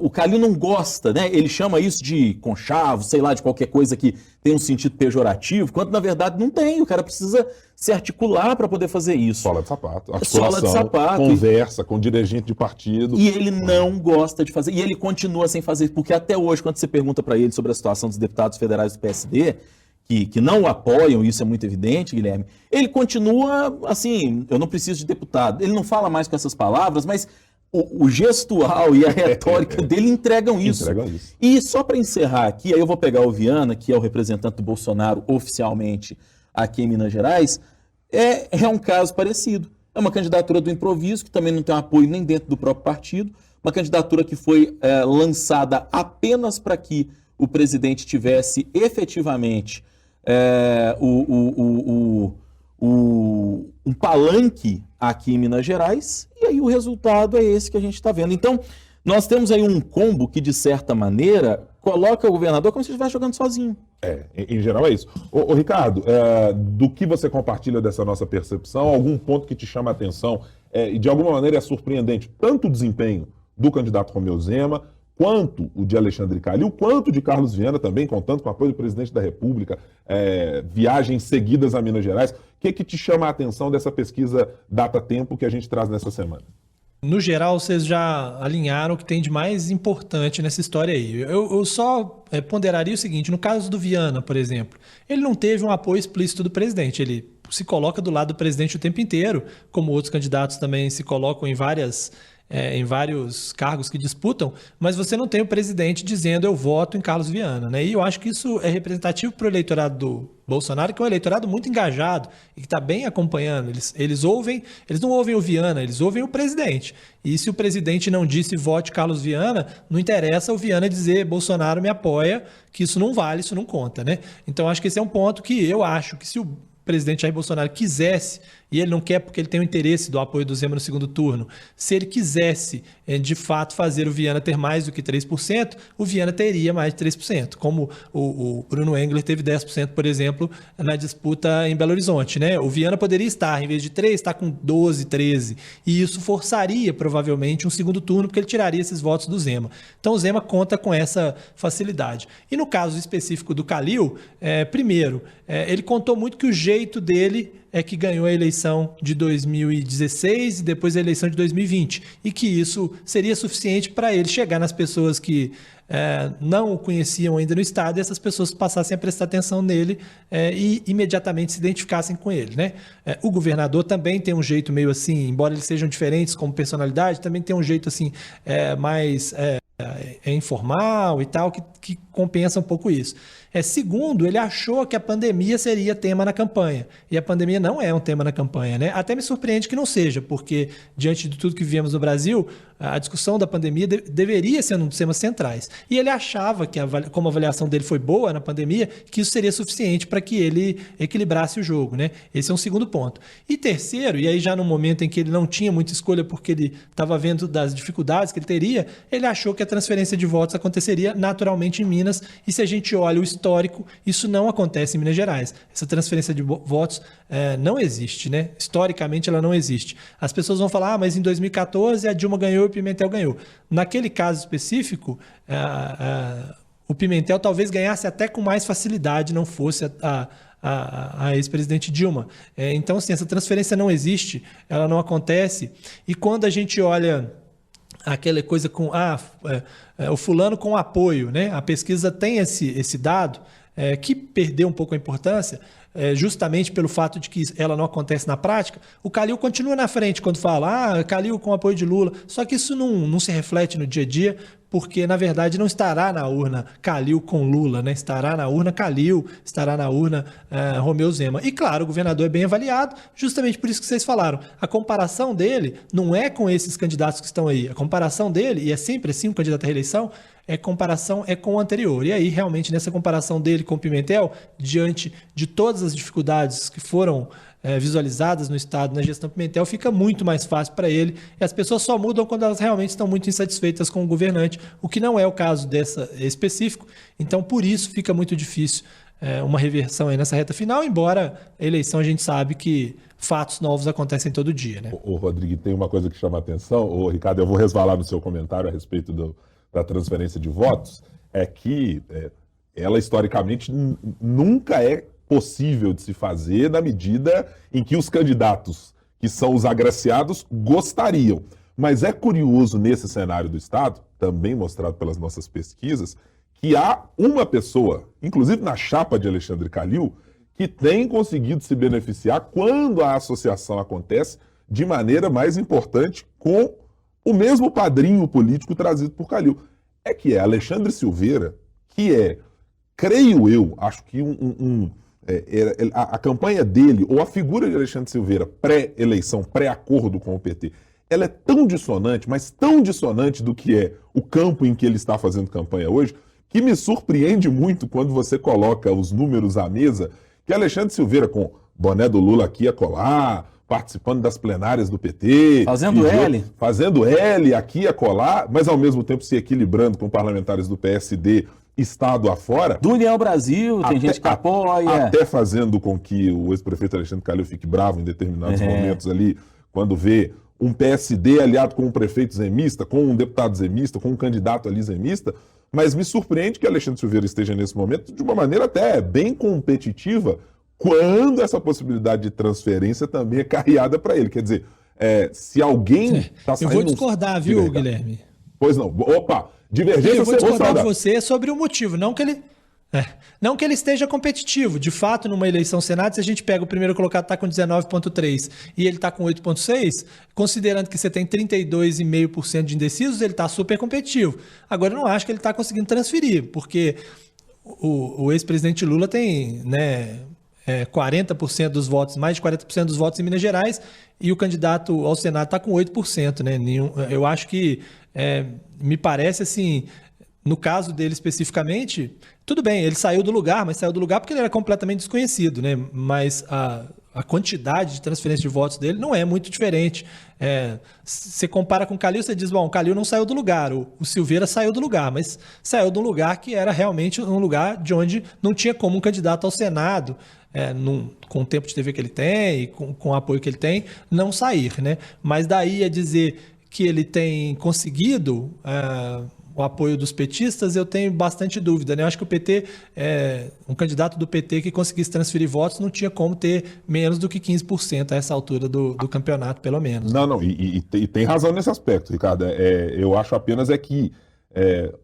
o Calil não gosta, né? Ele chama isso de conchavo, sei lá, de qualquer coisa que tem um sentido pejorativo, quando na verdade não tem. O cara precisa se articular para poder fazer isso. Sola de sapato, Sola de articulação, sapato. conversa com dirigente de partido. E ele não gosta de fazer, e ele continua sem fazer, porque até hoje, quando você pergunta para ele sobre a situação dos deputados federais do PSD, que não o apoiam, isso é muito evidente, Guilherme, ele continua assim, eu não preciso de deputado. Ele não fala mais com essas palavras, mas o gestual e a retórica dele entregam isso. Entregam isso. E só para encerrar aqui, aí eu vou pegar o Viana, que é o representante do Bolsonaro oficialmente aqui em Minas Gerais, é um caso parecido. É uma candidatura do improviso, que também não tem apoio nem dentro do próprio partido, uma candidatura que foi lançada apenas para que o presidente tivesse efetivamente um palanque aqui em Minas Gerais, e aí o resultado é esse que a gente está vendo. Então, nós temos aí um combo que, de certa maneira, coloca o governador como se ele estivesse jogando sozinho. Em geral é isso. Ô Ricardo, do que você compartilha dessa nossa percepção, algum ponto que te chama a atenção e de alguma maneira é surpreendente, tanto o desempenho do candidato Romeu Zema, quanto o de Alexandre Calil, quanto de Carlos Viana também, contando com o apoio do presidente da República, viagens seguidas a Minas Gerais. O que te chama a atenção dessa pesquisa Data-Tempo que a gente traz nessa semana? No geral, vocês já alinharam o que tem de mais importante nessa história aí. Eu só ponderaria o seguinte, no caso do Viana, por exemplo, ele não teve um apoio explícito do presidente, ele se coloca do lado do presidente o tempo inteiro, como outros candidatos também se colocam em vários cargos que disputam, mas você não tem o presidente dizendo eu voto em Carlos Viana, né? E eu acho que isso é representativo para o eleitorado do Bolsonaro, que é um eleitorado muito engajado e que está bem acompanhando. Eles não ouvem o Viana, eles ouvem o presidente. E se o presidente não disse vote Carlos Viana, não interessa o Viana dizer Bolsonaro me apoia, que isso não vale, isso não conta, né? Então acho que esse é um ponto que eu acho que se o presidente Jair Bolsonaro quisesse, e ele não quer porque ele tem o interesse do apoio do Zema no segundo turno, se ele quisesse de fato fazer o Viana ter mais do que 3%, o Viana teria mais de 3%, como o Bruno Engler teve 10%, por exemplo, na disputa em Belo Horizonte, né? O Viana poderia estar, em vez de 3, estar com 12, 13, e isso forçaria provavelmente um segundo turno, porque ele tiraria esses votos do Zema. Então o Zema conta com essa facilidade. E no caso específico do Calil, primeiro, ele contou muito que o jeito dele é que ganhou a eleição de 2016 e depois a eleição de 2020. E que isso seria suficiente para ele chegar nas pessoas que não o conheciam ainda no Estado e essas pessoas passassem a prestar atenção nele e imediatamente se identificassem com ele, né? O governador também tem um jeito meio assim, embora eles sejam diferentes como personalidade, também tem um jeito assim mais informal e tal, que compensa um pouco isso. Segundo, ele achou que a pandemia seria tema na campanha. E a pandemia não é um tema na campanha, né? Até me surpreende que não seja, porque diante de tudo que vivemos no Brasil, a discussão da pandemia deveria ser um dos temas centrais. E ele achava que, como a avaliação dele foi boa na pandemia, que isso seria suficiente para que ele equilibrasse o jogo, né? Esse é um segundo ponto. E terceiro, e aí já no momento em que ele não tinha muita escolha porque ele estava vendo das dificuldades que ele teria, ele achou que a transferência de votos aconteceria naturalmente em Minas. E se a gente olha o histórico, isso não acontece em Minas Gerais. Essa transferência de votos não existe, né? Historicamente ela não existe. As pessoas vão falar, mas em 2014 a Dilma ganhou e o Pimentel ganhou. Naquele caso específico, o Pimentel talvez ganhasse até com mais facilidade, não fosse a ex-presidente Dilma. Então, assim, essa transferência não existe, ela não acontece. E quando a gente olha aquela coisa com o fulano com apoio, né? A pesquisa tem esse dado que perdeu um pouco a importância, justamente pelo fato de que ela não acontece na prática. O Calil continua na frente quando fala Calil com apoio de Lula, só que isso não se reflete no dia a dia, porque, na verdade, não estará na urna Calil com Lula, né? Estará na urna Calil, estará na urna Romeu Zema. E, claro, o governador é bem avaliado, justamente por isso que vocês falaram. A comparação dele não é com esses candidatos que estão aí. A comparação dele, e é sempre assim um candidato à reeleição, comparação é com o anterior. E aí, realmente, nessa comparação dele com o Pimentel, diante de todas as dificuldades que foram visualizadas no Estado, na gestão Pimentel, fica muito mais fácil para ele. E as pessoas só mudam quando elas realmente estão muito insatisfeitas com o governante, o que não é o caso dessa específico. Então, por isso, fica muito difícil uma reversão aí nessa reta final, embora a eleição a gente sabe que fatos novos acontecem todo dia, né? Ô, Rodrigo, tem uma coisa que chama a atenção. Ô, Ricardo, eu vou resvalar no seu comentário a respeito da transferência de votos, é que ela historicamente nunca é possível de se fazer na medida em que os candidatos, que são os agraciados, gostariam. Mas é curioso nesse cenário do Estado, também mostrado pelas nossas pesquisas, que há uma pessoa, inclusive na chapa de Alexandre Calil, que tem conseguido se beneficiar quando a associação acontece de maneira mais importante com o mesmo padrinho político trazido por Calil. É Alexandre Silveira, que creio eu, acho que a campanha dele, ou a figura de Alexandre Silveira pré-eleição, pré-acordo com o PT, ela é tão dissonante, mas tão dissonante do que é o campo em que ele está fazendo campanha hoje, que me surpreende muito quando você coloca os números à mesa, que Alexandre Silveira, com boné do Lula aqui a colar, participando das plenárias do PT. Fazendo L aqui a colar, mas ao mesmo tempo se equilibrando com parlamentares do PSD, Estado afora. Do União Brasil, tem gente que apoia. Até fazendo com que o ex-prefeito Alexandre Calil fique bravo em determinados momentos ali, quando vê um PSD aliado com um prefeito zemista, com um deputado zemista, com um candidato ali zemista. Mas me surpreende que Alexandre Silveira esteja nesse momento de uma maneira até bem competitiva, quando essa possibilidade de transferência também é carreada para ele. Quer dizer, se alguém está saindo... Eu vou discordar, viu, Guilherme? Pois não. Opa, divergência... Eu vou discordar de você sobre o motivo, não que ele esteja competitivo. De fato, numa eleição Senado, se a gente pega o primeiro colocado está com 19,3% e ele está com 8,6%, considerando que você tem 32,5% de indecisos, ele está super competitivo. Agora, eu não acho que ele está conseguindo transferir, porque o ex-presidente Lula tem 40% dos votos, mais de 40% dos votos em Minas Gerais, e o candidato ao Senado está com 8%. Né? Eu acho que, me parece assim... No caso dele especificamente, tudo bem, ele saiu do lugar, mas saiu do lugar porque ele era completamente desconhecido, né? Mas a quantidade de transferência de votos dele não é muito diferente. Você compara com o Calil, você diz, bom, o Calil não saiu do lugar, o Silveira saiu do lugar, mas saiu de um lugar que era realmente um lugar de onde não tinha como um candidato ao Senado, com o tempo de TV que ele tem e com o apoio que ele tem, não sair, né? Mas daí a dizer que ele tem conseguido... o apoio dos petistas, eu tenho bastante dúvida, né? Eu acho que o PT, um candidato do PT que conseguisse transferir votos não tinha como ter menos do que 15% a essa altura do campeonato, pelo menos. Não, e tem razão nesse aspecto, Ricardo. Eu acho apenas que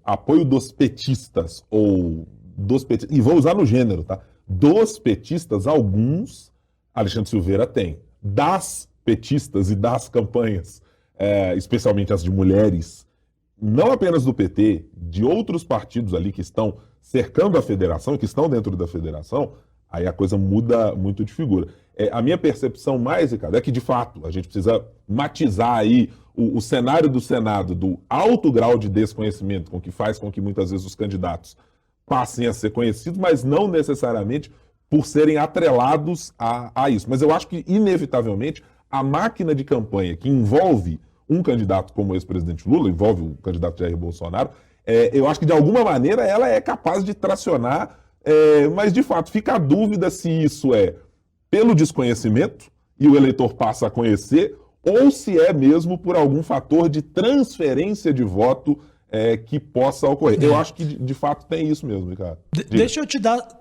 apoio dos petistas, e vou usar no gênero, tá? Dos petistas, alguns, Alexandre Silveira tem. Das petistas e das campanhas, especialmente as de mulheres, não apenas do PT, de outros partidos ali que estão cercando a federação, que estão dentro da federação, aí a coisa muda muito de figura. A minha percepção mais, Ricardo, é que, de fato, a gente precisa matizar aí o cenário do Senado, do alto grau de desconhecimento, com que faz com que muitas vezes os candidatos passem a ser conhecidos, mas não necessariamente por serem atrelados a isso. Mas eu acho que, inevitavelmente, a máquina de campanha que envolve um candidato como o ex-presidente Lula, envolve o candidato Jair Bolsonaro, eu acho que de alguma maneira ela é capaz de tracionar, mas de fato fica a dúvida se isso é pelo desconhecimento e o eleitor passa a conhecer, ou se é mesmo por algum fator de transferência de voto que possa ocorrer. Eu acho que de fato tem isso mesmo, Ricardo. Deixa eu te dar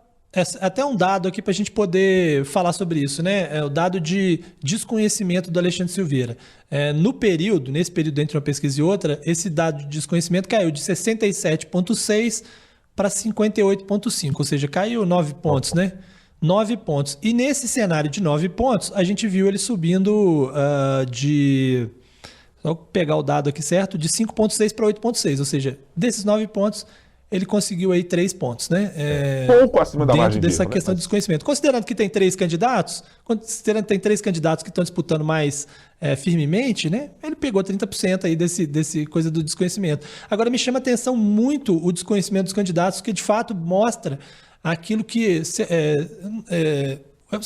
até um dado aqui para a gente poder falar sobre isso, né? O dado de desconhecimento do Alexandre Silveira. Nesse período entre uma pesquisa e outra, esse dado de desconhecimento caiu de 67,6 para 58,5, ou seja, caiu 9 pontos, né? 9 pontos. E nesse cenário de 9 pontos, a gente viu ele subindo vou pegar o dado aqui certo, de 5,6 para 8,6, ou seja, desses 9 pontos, ele conseguiu aí 3 pontos, né? Pouco acima da margem dentro dessa de erro, questão né? de desconhecimento. Considerando que tem 3 candidatos, considerando que tem 3 candidatos que estão disputando mais firmemente, né? Ele pegou 30% aí desse coisa do desconhecimento. Agora, me chama a atenção muito o desconhecimento dos candidatos, que de fato mostra aquilo que, se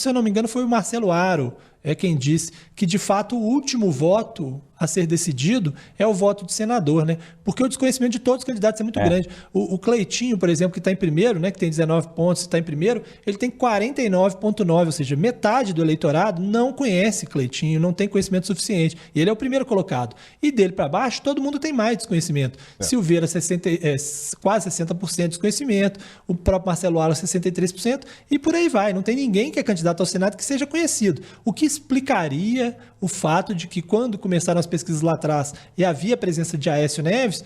eu não me engano, foi o Marcelo Aro, quem disse que, de fato, o último voto a ser decidido é o voto de senador, né? Porque o desconhecimento de todos os candidatos é muito grande. O Cleitinho, por exemplo, que está em primeiro, né, que tem 19 pontos e está em primeiro, ele tem 49,9, ou seja, metade do eleitorado não conhece Cleitinho, não tem conhecimento suficiente. E ele é o primeiro colocado. E dele para baixo, todo mundo tem mais desconhecimento. Silveira, quase 60% de desconhecimento, o próprio Marcelo Aro, 63%, e por aí vai. Não tem ninguém que é candidato ao Senado que seja conhecido. O que explicaria o fato de que, quando começaram as pesquisas lá atrás e havia a presença de Aécio Neves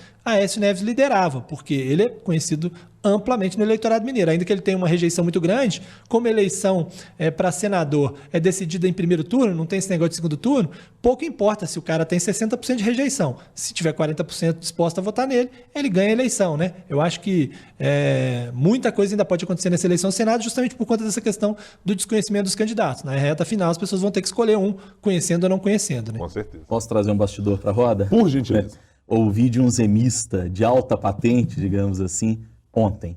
liderava, porque ele é conhecido amplamente no eleitorado mineiro. Ainda que ele tenha uma rejeição muito grande, como a eleição para senador é decidida em primeiro turno, não tem esse negócio de segundo turno, pouco importa se o cara tem 60% de rejeição. Se tiver 40% disposto a votar nele, ele ganha a eleição, né? Eu acho que muita coisa ainda pode acontecer nessa eleição ao Senado, justamente por conta dessa questão do desconhecimento dos candidatos. Na reta final, as pessoas vão ter que escolher um, conhecendo ou não conhecendo, né? Com certeza. Posso trazer um bastidor para a roda? Por gentileza. Ouvi de um zemista de alta patente, digamos assim, ontem.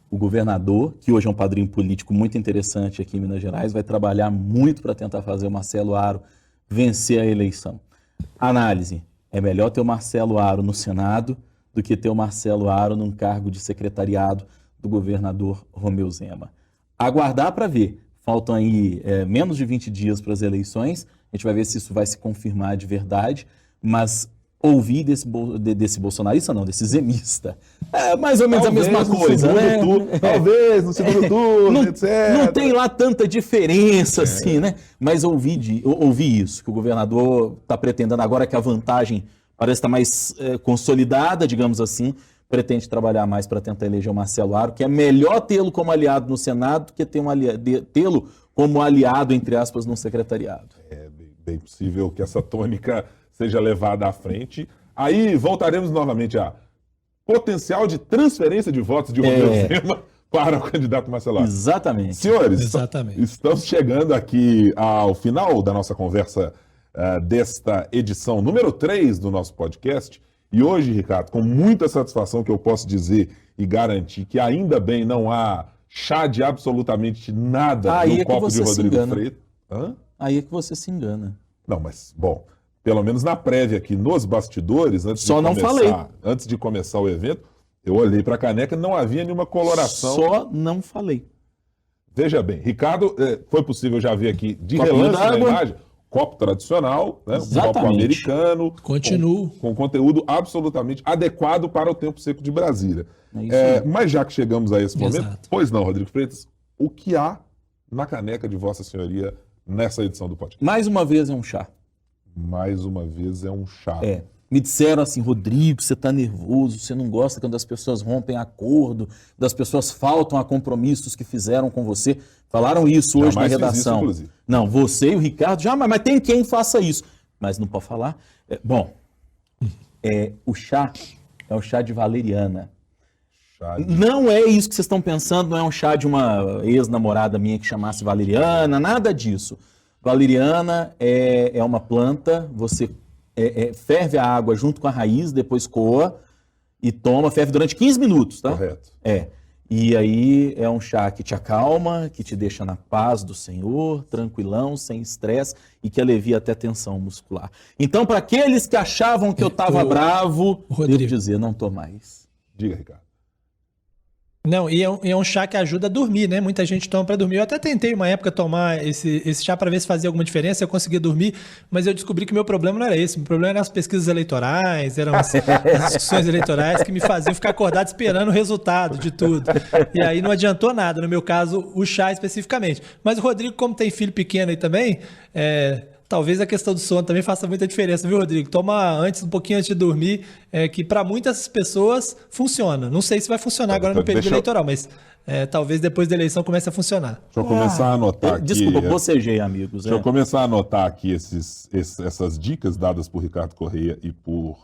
O governador, que hoje é um padrinho político muito interessante aqui em Minas Gerais, vai trabalhar muito para tentar fazer o Marcelo Aro vencer a eleição. Análise: é melhor ter o Marcelo Aro no Senado do que ter o Marcelo Aro num cargo de secretariado do governador Romeu Zema. Aguardar para ver. Faltam aí menos de 20 dias para as eleições. A gente vai ver se isso vai se confirmar de verdade, mas ouvi desse bolsonarista, não, desse zemista. É mais ou menos talvez a mesma coisa, né? Talvez no segundo turno, não, etc. Não tem lá tanta diferença assim, né? Mas ouvi isso, que o governador está pretendendo, agora que a vantagem parece estar mais consolidada, digamos assim, pretende trabalhar mais para tentar eleger o Marcelo Aro, que é melhor tê-lo como aliado no Senado do que tê-lo como aliado, entre aspas, no secretariado. É bem possível que essa tônica seja levada à frente. Aí voltaremos novamente a potencial de transferência de votos de Romeu Zema para o candidato Marcelo Aro. Exatamente. Senhores, Exatamente. Estamos chegando aqui ao final da nossa conversa desta edição número 3 do nosso podcast. E hoje, Ricardo, com muita satisfação que eu posso dizer e garantir que ainda bem não há chá de absolutamente nada no copo de Rodrigo Freitas. Aí é que você se engana. Não, mas, bom, pelo menos na prévia aqui, nos bastidores, antes de começar o evento, eu olhei para a caneca e não havia nenhuma coloração. Só não falei. Veja bem, Ricardo, foi possível já ver aqui de relance na imagem, copo tradicional, né, um copo americano, com conteúdo absolutamente adequado para o tempo seco de Brasília. Mas já que chegamos a esse momento, pois não, Rodrigo Freitas, o que há na caneca de Vossa Senhoria nessa edição do podcast? Mais uma vez é um chá. Mais uma vez é um chá. Me disseram assim: Rodrigo, você está nervoso, você não gosta quando as pessoas rompem acordo, das pessoas faltam a compromissos que fizeram com você. Falaram isso hoje na redação. Isso, não, você e o Ricardo, mas tem quem faça isso. Mas não pode falar. O chá é o chá de valeriana. Não é isso que vocês estão pensando, não é um chá de uma ex-namorada minha que chamasse valeriana, nada disso. Valeriana é uma planta, você ferve a água junto com a raiz, depois coa e toma, ferve durante 15 minutos, tá? Correto. E aí é um chá que te acalma, que te deixa na paz do Senhor, tranquilão, sem estresse e que alivia até a tensão muscular. Então, para aqueles que achavam que eu estava bravo, Rodrigo, devo dizer, não tô mais. Diga, Ricardo. Não, e é um chá que ajuda a dormir, né? Muita gente toma para dormir. Eu até tentei uma época tomar esse chá para ver se fazia alguma diferença, eu conseguia dormir, mas eu descobri que meu problema não era esse. Meu problema eram as pesquisas eleitorais, eram as discussões eleitorais que me faziam ficar acordado esperando o resultado de tudo. E aí não adiantou nada, no meu caso, o chá especificamente. Mas o Rodrigo, como tem filho pequeno aí também, talvez a questão do sono também faça muita diferença, viu, Rodrigo? Toma um pouquinho antes de dormir, que para muitas pessoas funciona. Não sei se vai funcionar agora no período eleitoral, mas talvez depois da eleição comece a funcionar. Deixa eu começar a anotar aqui. Desculpa, bocejei, amigos. Deixa eu começar a anotar aqui essas dicas dadas por Ricardo Correia e por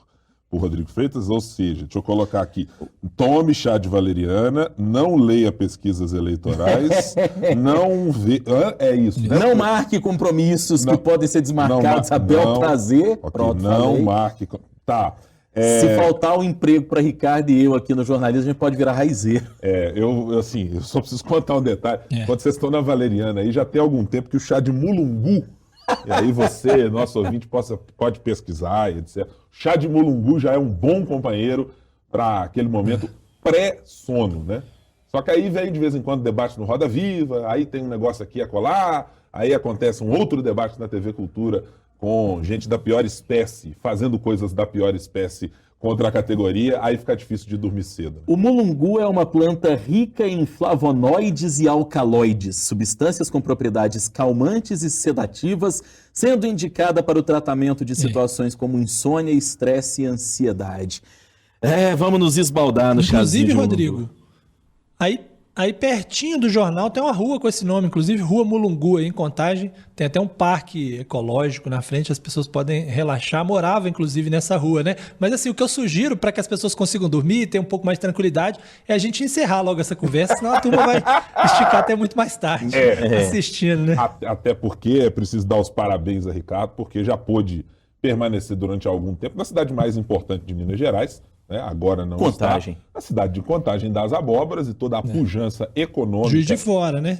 por Rodrigo Freitas, ou seja, deixa eu colocar aqui, tome chá de valeriana, não leia pesquisas eleitorais, não vê... É isso, né? Não marque compromissos que podem ser desmarcados a bel prazer. Okay, Pronto, não falei. marque... Tá. Se faltar o emprego para Ricardo e eu aqui no jornalismo, a gente pode virar raizeiro. Eu só preciso contar um detalhe. Quando vocês estão na valeriana aí, já tem algum tempo que o chá de mulungu, e aí você, nosso ouvinte, pode pesquisar e etc. Chá de mulungu já é um bom companheiro para aquele momento pré-sono, né? Só que aí vem de vez em quando debate no Roda Viva, aí tem um negócio aqui a colar, aí acontece um outro debate na TV Cultura com gente da pior espécie, fazendo coisas da pior espécie contra a categoria, aí fica difícil de dormir cedo. O mulungu é uma planta rica em flavonoides e alcaloides, substâncias com propriedades calmantes e sedativas, sendo indicada para o tratamento de situações como insônia, estresse e ansiedade. Vamos nos esbaldar no chazinho de Inclusive, mulungu. Rodrigo, aí pertinho do jornal tem uma rua com esse nome, inclusive Rua Mulungu, aí em Contagem. Tem até um parque ecológico na frente, as pessoas podem relaxar. Morava, inclusive, nessa rua, né? Mas assim, o que eu sugiro para que as pessoas consigam dormir e ter um pouco mais de tranquilidade é a gente encerrar logo essa conversa, senão a turma vai esticar até muito mais tarde assistindo, né? Até porque é preciso dar os parabéns a Ricardo, porque já pôde permanecer durante algum tempo na cidade mais importante de Minas Gerais, né? Agora não Contagem. está, a cidade de Contagem das Abóboras e toda a pujança econômica. Juiz de Fora, né?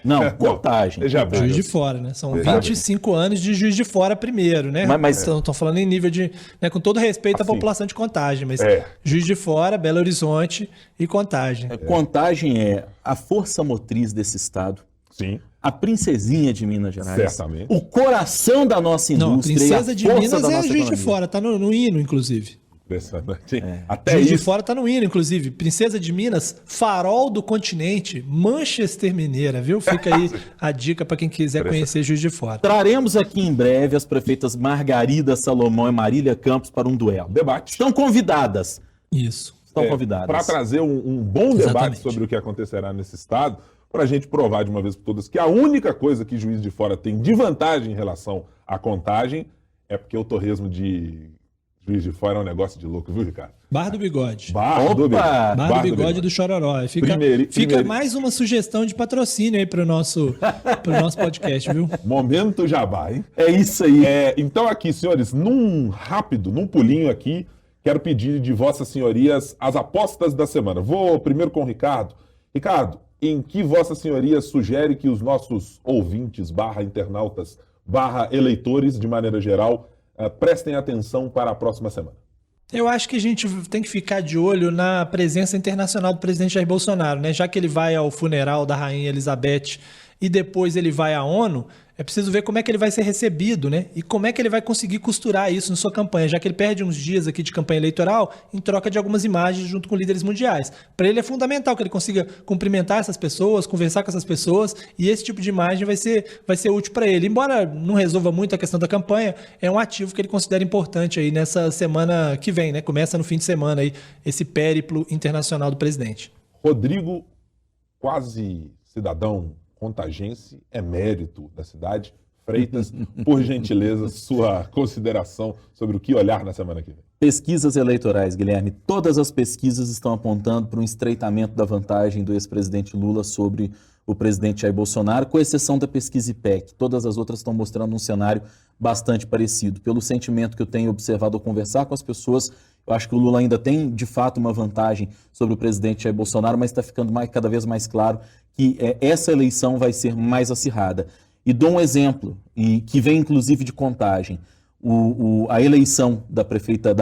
Não, Contagem. Já viu. Juiz de Fora, né? São Veja 25 anos de Juiz de Fora primeiro, né? Mas Estão falando em nível de... Né, com todo respeito à Assim, população de Contagem, mas Juiz de Fora, Belo Horizonte e Contagem. Contagem é a força motriz desse estado, Sim, a princesinha de Minas Gerais, Certamente. o coração da nossa Não, a indústria, Princesa e a de força Minas da é nossa Juiz de economia. Fora, tá no hino, inclusive. impressionante. Até Juiz de isso. Fora tá no hino, inclusive. Princesa de Minas, farol do continente, Manchester Mineira, viu? Fica aí a dica para quem quiser conhecer Juiz de Fora. Traremos aqui em breve as prefeitas Margarida Salomão e Marília Campos para um duelo. Debate. Estão convidadas. Isso. Estão convidadas. Para trazer um bom debate Exatamente. sobre o que acontecerá nesse estado, para a gente provar de uma vez por todas que a única coisa que Juiz de Fora tem de vantagem em relação à Contagem é porque o torresmo de Juiz de Fora é um negócio de louco, viu, Ricardo? Bar do Bigode. Bar do Bigode. Bar do Bigode do Chororó. Fica mais uma sugestão de patrocínio aí pro nosso podcast, viu? Momento jabá, hein? É isso aí. Então aqui, senhores, num pulinho aqui, quero pedir de vossas senhorias as apostas da semana. Vou primeiro com o Ricardo. Ricardo, em que vossa senhoria sugere que os nossos ouvintes, /internautas, /eleitores, de maneira geral, prestem atenção para a próxima semana? Eu acho que a gente tem que ficar de olho na presença internacional do presidente Jair Bolsonaro, né? Já que ele vai ao funeral da Rainha Elizabeth e depois ele vai à ONU, é preciso ver como é que ele vai ser recebido, né? E como é que ele vai conseguir costurar isso na sua campanha, já que ele perde uns dias aqui de campanha eleitoral em troca de algumas imagens junto com líderes mundiais. Para ele é fundamental que ele consiga cumprimentar essas pessoas, conversar com essas pessoas, e esse tipo de imagem vai ser útil para ele. Embora não resolva muito a questão da campanha, é um ativo que ele considera importante aí nessa semana que vem, né? Começa no fim de semana aí esse périplo internacional do presidente. Rodrigo, quase cidadão contagense, emérito da cidade. Freitas, por gentileza, sua consideração sobre o que olhar na semana que vem. Pesquisas eleitorais, Guilherme. Todas as pesquisas estão apontando para um estreitamento da vantagem do ex-presidente Lula sobre o presidente Jair Bolsonaro, com exceção da pesquisa IPEC. Todas as outras estão mostrando um cenário bastante parecido. Pelo sentimento que eu tenho observado ao conversar com as pessoas, eu acho que o Lula ainda tem, de fato, uma vantagem sobre o presidente Jair Bolsonaro, mas está ficando cada vez mais claro que essa eleição vai ser mais acirrada. E dou um exemplo, que vem inclusive de Contagem. A eleição da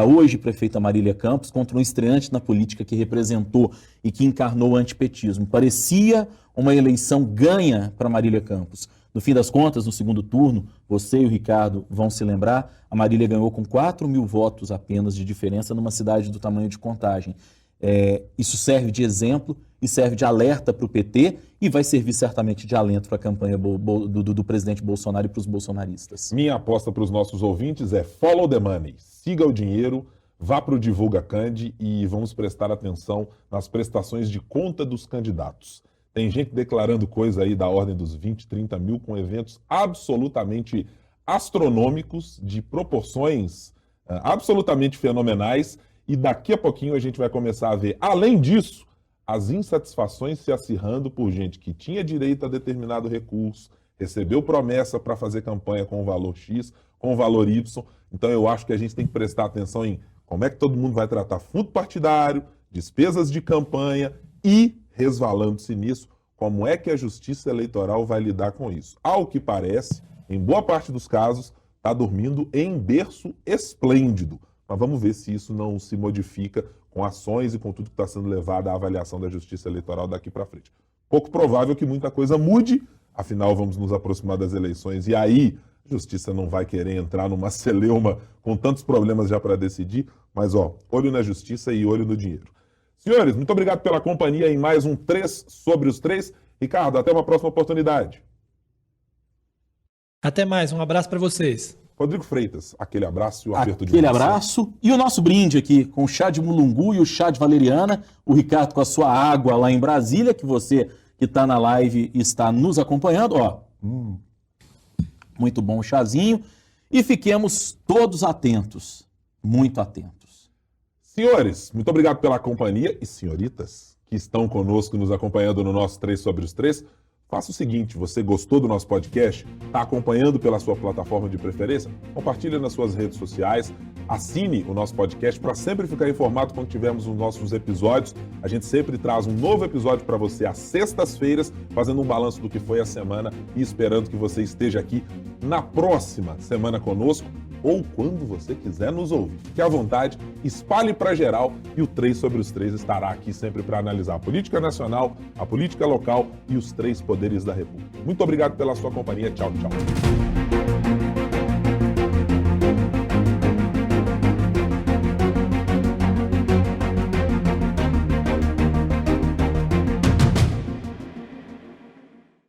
hoje prefeita Marília Campos contra um estreante na política que representou e que encarnou o antipetismo. Parecia uma eleição ganha para Marília Campos. No fim das contas, no segundo turno, você e o Ricardo vão se lembrar, a Marília ganhou com 4.000 votos apenas de diferença numa cidade do tamanho de Contagem. Isso serve de exemplo e serve de alerta para o PT e vai servir certamente de alento para a campanha do presidente Bolsonaro e para os bolsonaristas. Minha aposta para os nossos ouvintes é follow the money, siga o dinheiro, vá para o Divulga Candi e vamos prestar atenção nas prestações de conta dos candidatos. Tem gente declarando coisa aí da ordem dos 20, 30 mil com eventos absolutamente astronômicos, de proporções absolutamente fenomenais, e daqui a pouquinho a gente vai começar a ver, além disso, as insatisfações se acirrando por gente que tinha direito a determinado recurso, recebeu promessa para fazer campanha com o valor X, com o valor Y. Então eu acho que a gente tem que prestar atenção em como é que todo mundo vai tratar fundo partidário, despesas de campanha e, resvalando-se nisso, como é que a Justiça Eleitoral vai lidar com isso. Ao que parece, em boa parte dos casos, está dormindo em berço esplêndido. Mas vamos ver se isso não se modifica com ações e com tudo que está sendo levado à avaliação da Justiça Eleitoral daqui para frente. Pouco provável que muita coisa mude, afinal vamos nos aproximar das eleições e aí a Justiça não vai querer entrar numa celeuma com tantos problemas já para decidir, mas olho na Justiça e olho no dinheiro. Senhores, muito obrigado pela companhia em mais um 3 sobre os 3. Ricardo, até uma próxima oportunidade. Até mais, um abraço para vocês. Rodrigo Freitas, aquele abraço e o aperto de Aquele abraço. E o nosso brinde aqui com o chá de mulungu e o chá de valeriana. O Ricardo com a sua água lá em Brasília, que você que está na live está nos acompanhando. Muito bom o chazinho. E fiquemos todos atentos, muito atentos. Senhores, muito obrigado pela companhia e senhoritas que estão conosco nos acompanhando no nosso 3 sobre os 3. Faça o seguinte, você gostou do nosso podcast? Está acompanhando pela sua plataforma de preferência? Compartilhe nas suas redes sociais, assine o nosso podcast para sempre ficar informado quando tivermos os nossos episódios. A gente sempre traz um novo episódio para você às sextas-feiras, fazendo um balanço do que foi a semana e esperando que você esteja aqui na próxima semana conosco ou quando você quiser nos ouvir. Fique à vontade, espalhe para geral e o 3 sobre os 3 estará aqui sempre para analisar a política nacional, a política local e os 3 poderes da República. Muito obrigado pela sua companhia. Tchau, tchau.